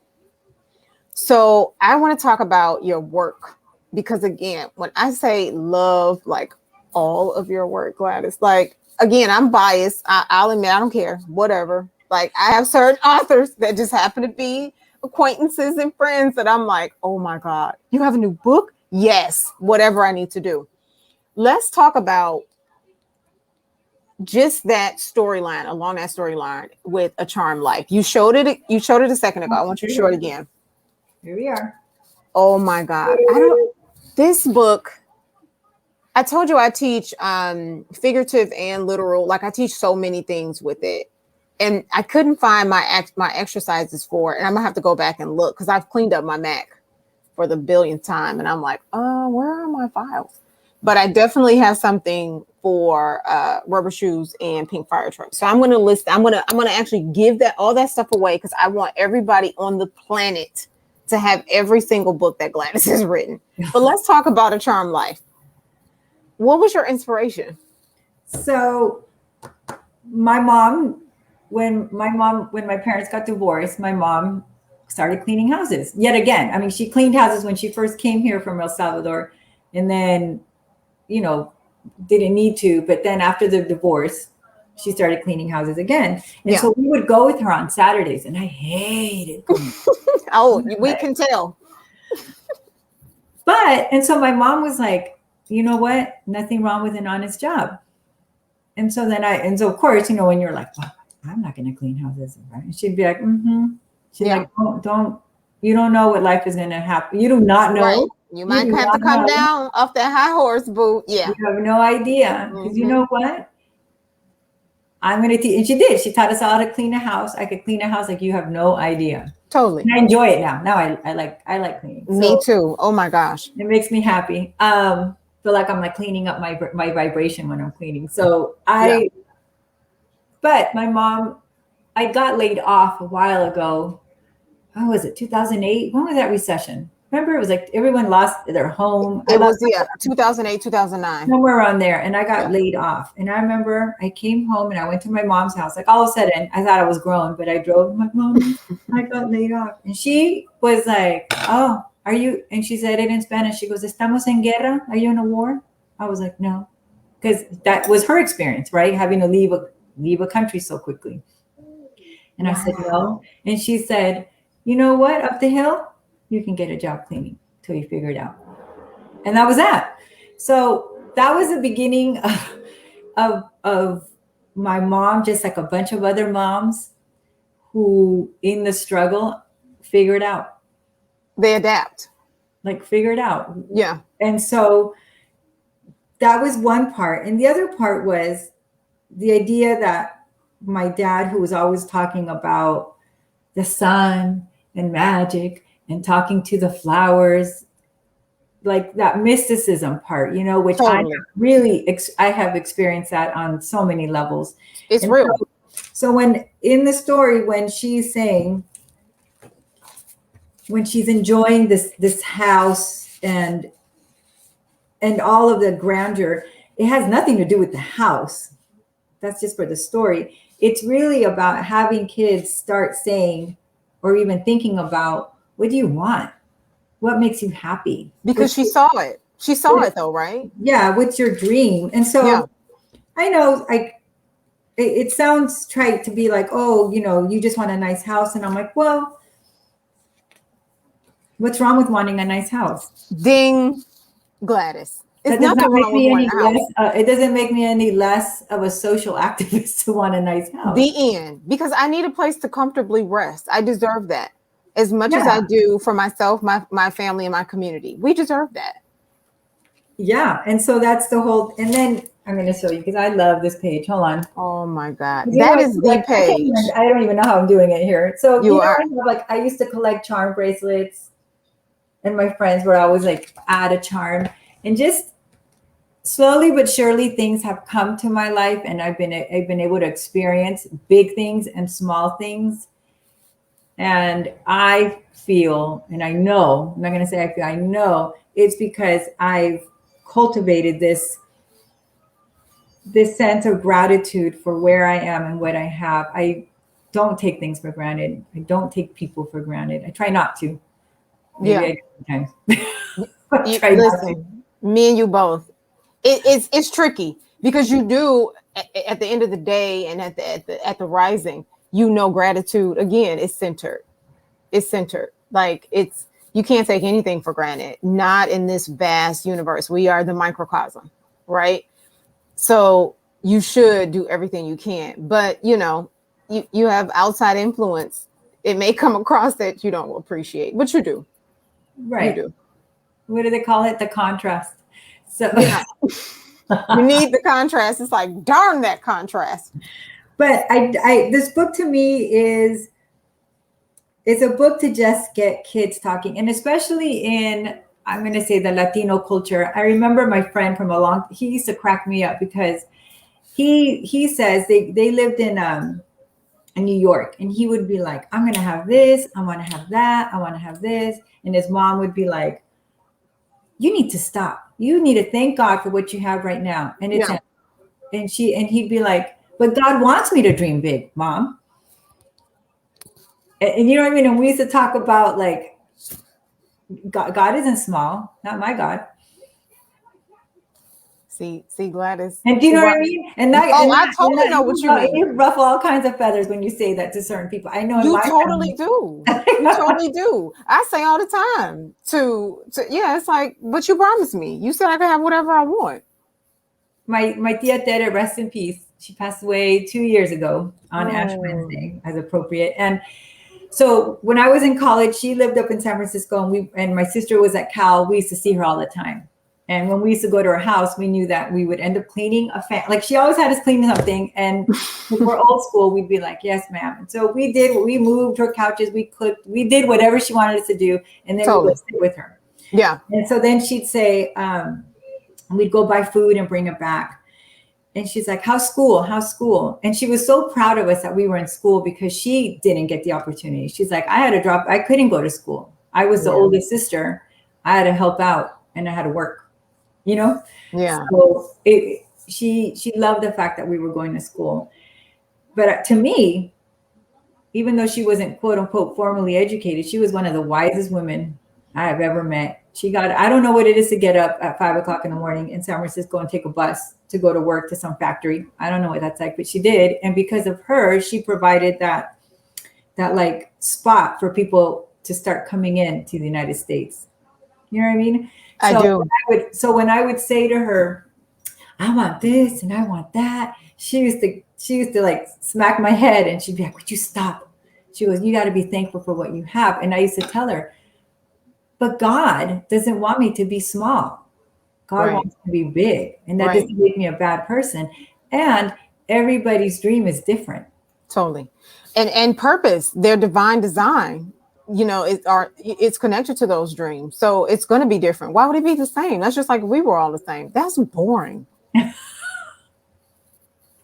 So I want to talk about your work, because again, when I say love, like all of your work, Gladys, like, again, I'm biased. I'll admit, I don't care, whatever. Like, I have certain authors that just happen to be acquaintances and friends that I'm like, oh my God, you have a new book? Yes, whatever I need to do. Let's talk about just that storyline, along that storyline with A Charmed Life. You showed it a second ago. I want you to show it again. Here we are. Oh my God. This book, I told you I teach figurative and literal. Like, I teach so many things with it. And I couldn't find my exercises for it. And I'm going to have to go back and look, because I've cleaned up my Mac for the billionth time. And I'm like, where are my files? But I definitely have something for rubber shoes and pink fire truck. So I'm going to I'm going to actually give all that stuff away, because I want everybody on the planet to have every single book that Gladys has written. But let's talk about A Charmed Life. What was your inspiration? So my mom, when my parents got divorced, my mom started cleaning houses yet again. I mean, she cleaned houses when she first came here from El Salvador, and then, didn't need to. But then after the divorce, she started cleaning houses again. And so we would go with her on Saturdays, and I hated going. Oh, we can tell. And so my mom was like, you know what? Nothing wrong with an honest job. And so of course, when you're like, well, I'm not going to clean houses, right? And she'd be like, mm-hmm. She's like, you don't know what life is going to happen. You do not know. Right. You might have to come down off that high horse, boo. Yeah. You have no idea. Because you know what? I'm going to teach. And she did. She taught us how to clean a house. I could clean a house like you have no idea. Totally. And I enjoy it now. Now I like cleaning. Me too. Oh my gosh. It makes me happy. Feel like I'm like cleaning up my vibration when I'm cleaning. So but my mom, I got laid off a while ago. How was it? 2008? When was that recession? Remember, it was like everyone lost their home. It was 2008, 2009. Somewhere around there. And I got laid off. And I remember I came home and I went to my mom's house. Like, all of a sudden, I thought I was grown, but I drove my mom. I got laid off. And she was like, oh, are you? And she said it in Spanish. She goes, ¿Estamos en guerra? Are you in a war? I was like, no. Because that was her experience, right? Having to leave a country so quickly. And I said, no. And she said, you know what? Up the hill, you can get a job cleaning till you figure it out. And that was that. So that was the beginning of my mom, just like a bunch of other moms who in the struggle figure it out. They adapt. Like figure it out. Yeah. And so that was one part. And the other part was the idea that my dad, who was always talking about the sun and magic and talking to the flowers, like that mysticism part, which totally. I have experienced that on so many levels. It's real. So when in the story, when she's saying, when she's enjoying this house and all of the grandeur, it has nothing to do with the house. That's just for the story. It's really about having kids start saying, or even thinking about, what do you want? What makes you happy? Because she saw it. She saw it though, right? Yeah. What's your dream? And so I know it sounds trite to be like, oh, you just want a nice house. And I'm like, well, what's wrong with wanting a nice house? Ding, Gladys. It doesn't make me any less of a social activist to want a nice house. The end. Because I need a place to comfortably rest. I deserve that. as much as I do for myself, my family, and my community. We deserve that. Yeah. And so that's the whole, and then I'm going to show you because I love this page. Hold on. Oh my God. That is the page. I don't even know how I'm doing it here. So you are. I used to collect charm bracelets, and my friends were always like, add a charm, and just slowly but surely things have come to my life, and I've been able to experience big things and small things. And I feel, and I know, I'm not going to say I feel, I know it's because I've cultivated this sense of gratitude for where I am and what I have. I don't take things for granted. I don't take people for granted. I try not to. Maybe I do sometimes. Listen, me and you both. It's tricky because you do at the end of the day and at the rising, gratitude again is centered. It's centered. Like you can't take anything for granted. Not in this vast universe. We are the microcosm, right? So you should do everything you can, but you have outside influence. It may come across that you don't appreciate, but you do. Right. You do. What do they call it? The contrast. So yeah. You need the contrast. It's like, darn that contrast. But I this book to me is a book to just get kids talking, and especially in, I'm going to say, the Latino culture. I remember my friend he used to crack me up because he says they lived in New York, and he would be like, I'm going to have this, I want to have that, I want to have this. And his mom would be like, you need to stop. You need to thank God for what you have right now. And it's and he'd be like, but God wants me to dream big, Mom. And you know what I mean? And we used to talk about like, God isn't small, not my God. See, Gladys. And do you know what I mean? And that, I totally know what you mean. You ruffle all kinds of feathers when you say that to certain people. I know you totally do. You totally do. I say all the time to it's like, but you promised me. You said I could have whatever I want. My tia Tere, rest in peace. She passed away 2 years ago on Ash Wednesday, as appropriate. And so when I was in college, she lived up in San Francisco, and my sister was at Cal. We used to see her all the time. And when we used to go to her house, we knew that we would end up cleaning a fan. Like, she always had us clean something. And if we're old school, we'd be like, yes, ma'am. And so we did. We moved her couches. We cooked. We did whatever she wanted us to do. And then we would sit with her. Yeah. And so then she'd say, we'd go buy food and bring it back. And she's like, how's school? How's school? And she was so proud of us that we were in school because she didn't get the opportunity. She's like, I couldn't go to school. I was the oldest sister. I had to help out and I had to work. Yeah. So she loved the fact that we were going to school. But to me, even though she wasn't quote unquote formally educated, she was one of the wisest women I have ever met. I don't know what it is to get up at 5 o'clock in the morning in San Francisco and take a bus to go to work to some factory. I don't know what that's like, but she did. And because of her, she provided that like spot for people to start coming in to the United States. You know what I mean? I do. When I would say to her, I want this and I want that, she used to like smack my head, and she'd be like, would you stop? She goes, you got to be thankful for what you have. And I used to tell her, but God doesn't want me to be small. God wants me to be big. And that doesn't make me a bad person. And everybody's dream is different. Totally. And purpose, their divine design, it's connected to those dreams. So it's going to be different. Why would it be the same? That's just like we were all the same. That's boring.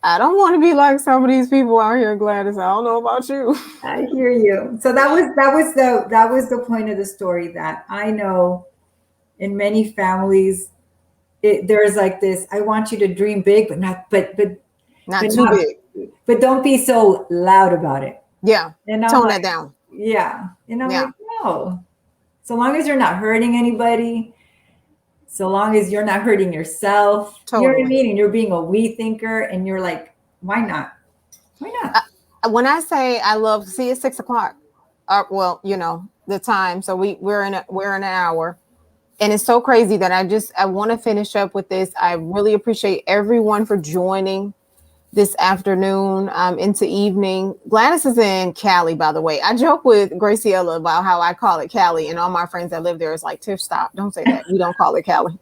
I don't want to be like some of these people out here, Gladys. I don't know about you. I hear you. So that was the point of the story, that I know in many families, there's like this, I want you to dream big, but not too big. But don't be so loud about it. Yeah. And tone that down. Yeah. And I'm like, no. So long as you're not hurting anybody, so long as you're not hurting yourself, you know what I mean? And you're being a we thinker, and you're like, why not? Why not? When I say I love, see, it's 6 o'clock. The time. So we're in an hour. And it's so crazy that I want to finish up with this. I really appreciate everyone for joining. this afternoon into evening. Gladys is in Cali, by the way. I joke with Graciela about how I call it Cali, and all my friends that live there is like, Tiff, stop. Don't say that. We don't call it Cali.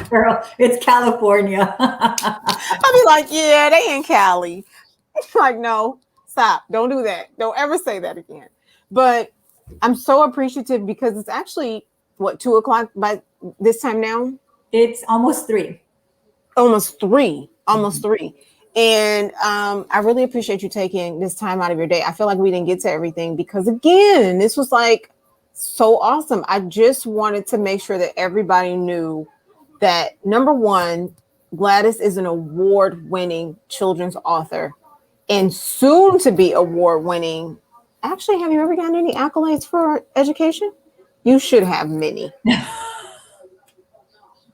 Girl, it's California. I'll be like, yeah, they in Cali. Like, no, stop. Don't do that. Don't ever say that again. But I'm so appreciative because it's actually, what, 2:00 by this time now? It's almost 3. Almost 3. Almost 3. And I really appreciate you taking this time out of your day. I feel like we didn't get to everything because, again, this was like so awesome. I just wanted to make sure that everybody knew that, number one, Gladys is an award-winning children's author and soon to be award-winning. Actually, have you ever gotten any accolades for education? You should have many.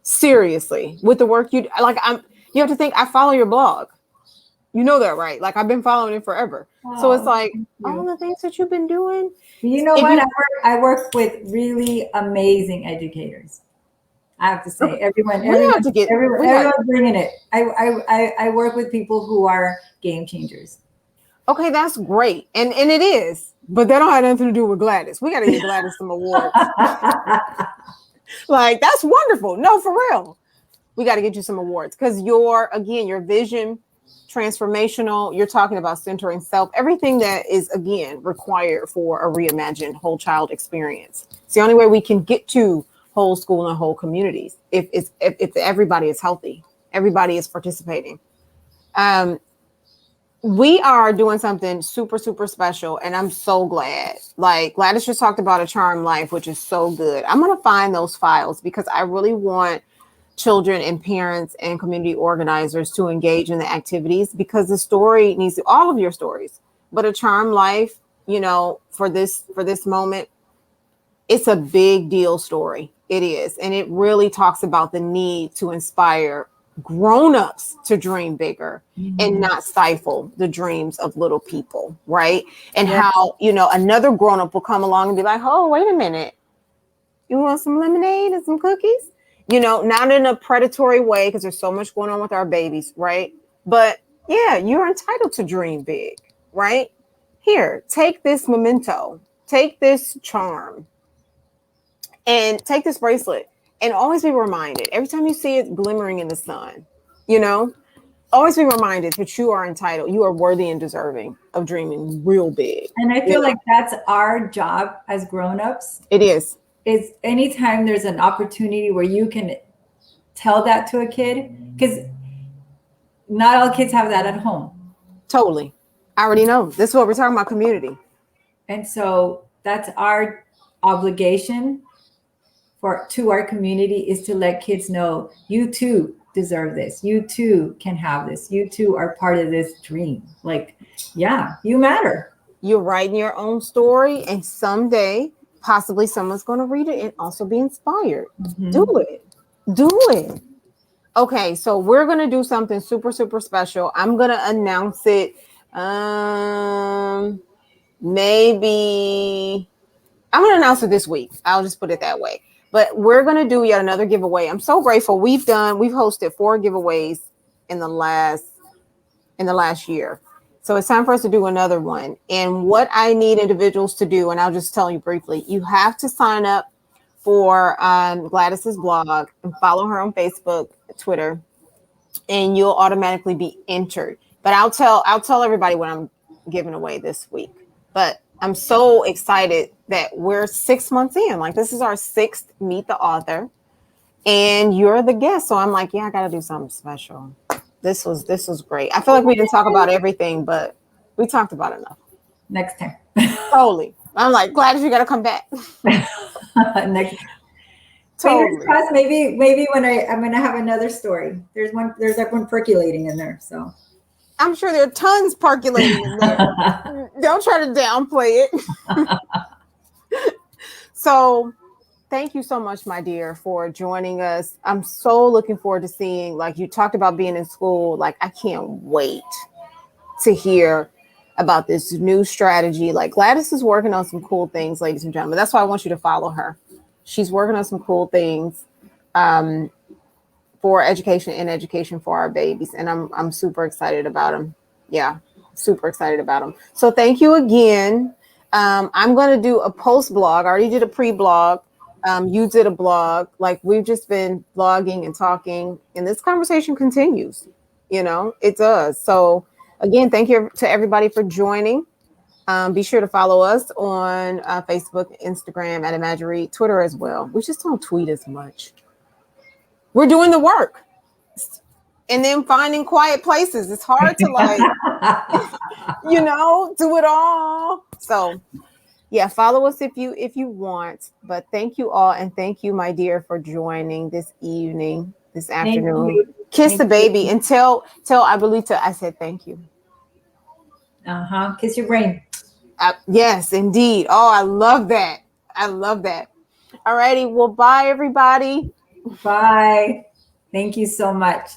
Seriously, with the work you like, you have to think, I follow your blog. You know that, right? Like, I've been following it forever. So it's like all the things that you've been doing. You know what? I work with really amazing educators. I have to say, everyone's bringing it. I work with people who are game changers. Okay, that's great. And it is, but that don't have nothing to do with Gladys. We got to get Gladys some awards. Like, that's wonderful. No, for real. We got to get you some awards because your vision, transformational, you're talking about centering self, everything that is, again, required for a reimagined whole child experience. It's the only way we can get to whole school and whole communities. If everybody is healthy, everybody is participating. We are doing something super, super special, and I'm so glad. Like, Gladys just talked about a charmed life, which is so good. I'm going to find those files because I really want children and parents and community organizers to engage in the activities, because the story needs to, all of your stories, but a charmed life, you know, for this moment, it's a big deal story. It is. And it really talks about the need to inspire grown-ups to dream bigger and not stifle the dreams of little people, right? And how, you know, another grown-up will come along and be like, oh, wait a minute, you want some lemonade and some cookies? You know, not in a predatory way, because there's so much going on with our babies, right? But yeah, you're entitled to dream big, right? Here, take this memento, take this charm, and take this bracelet, and always be reminded, every time you see it glimmering in the sun, you know, always be reminded that you are entitled, you are worthy and deserving of dreaming real big. And I feel like that's our job as grown-ups. It is anytime there's an opportunity where you can tell that to a kid, because not all kids have that at home. Totally. I already know. This is what we're talking about, community. And so that's our obligation to our community, is to let kids know, you too deserve this. You too can have this. You too are part of this dream. Like, yeah, you matter. You're writing your own story, and someday possibly someone's going to read it and also be inspired. Do it. Okay, so we're going to do something super, super special. I'm going to announce it. Maybe I'm going to announce it this week. I'll just put it that way. But we're going to do yet another giveaway. I'm so grateful. We've hosted 4 giveaways in the last year. So it's time for us to do another one. And what I need individuals to do, and I'll just tell you briefly, you have to sign up for Gladys's blog and follow her on Facebook, Twitter, and you'll automatically be entered. But I'll tell everybody what I'm giving away this week. But I'm so excited that we're 6 months in. Like, this is our 6th Meet the Author, and you're the guest. So I'm like, yeah, I got to do something special. This was great. I feel like we didn't talk about everything, but we talked about enough. Next time. Totally. I'm like, Gladys, you got to come back. Next. Totally. Crossed, maybe when I'm going to have another story. There's like one percolating in there. So I'm sure there are tons percolating in there. Don't try to downplay it. So thank you so much, my dear, for joining us. I'm so looking forward to seeing, like you talked about being in school. Like, I can't wait to hear about this new strategy. Like, Gladys is working on some cool things, ladies and gentlemen. That's why I want you to follow her. She's working on some cool things for education and education for our babies. And I'm super excited about them. Yeah, super excited about them. So thank you again. I'm going to do a post blog. I already did a pre-blog. You did a blog. Like, we've just been blogging and talking, and this conversation continues. You know, it does. So again, thank you to everybody for joining. Be sure to follow us on Facebook, Instagram at Imagiread, Twitter as well. We just don't tweet as much. We're doing the work. And then finding quiet places. It's hard to, like, you know, do it all. So yeah, follow us if you want. But thank you all, and thank you, my dear, for joining this evening, this afternoon. Kiss the baby and tell Abuelita I said thank you. Kiss your brain. Yes, indeed. Oh, I love that. I love that. All righty. Well, bye, everybody. Bye. Thank you so much.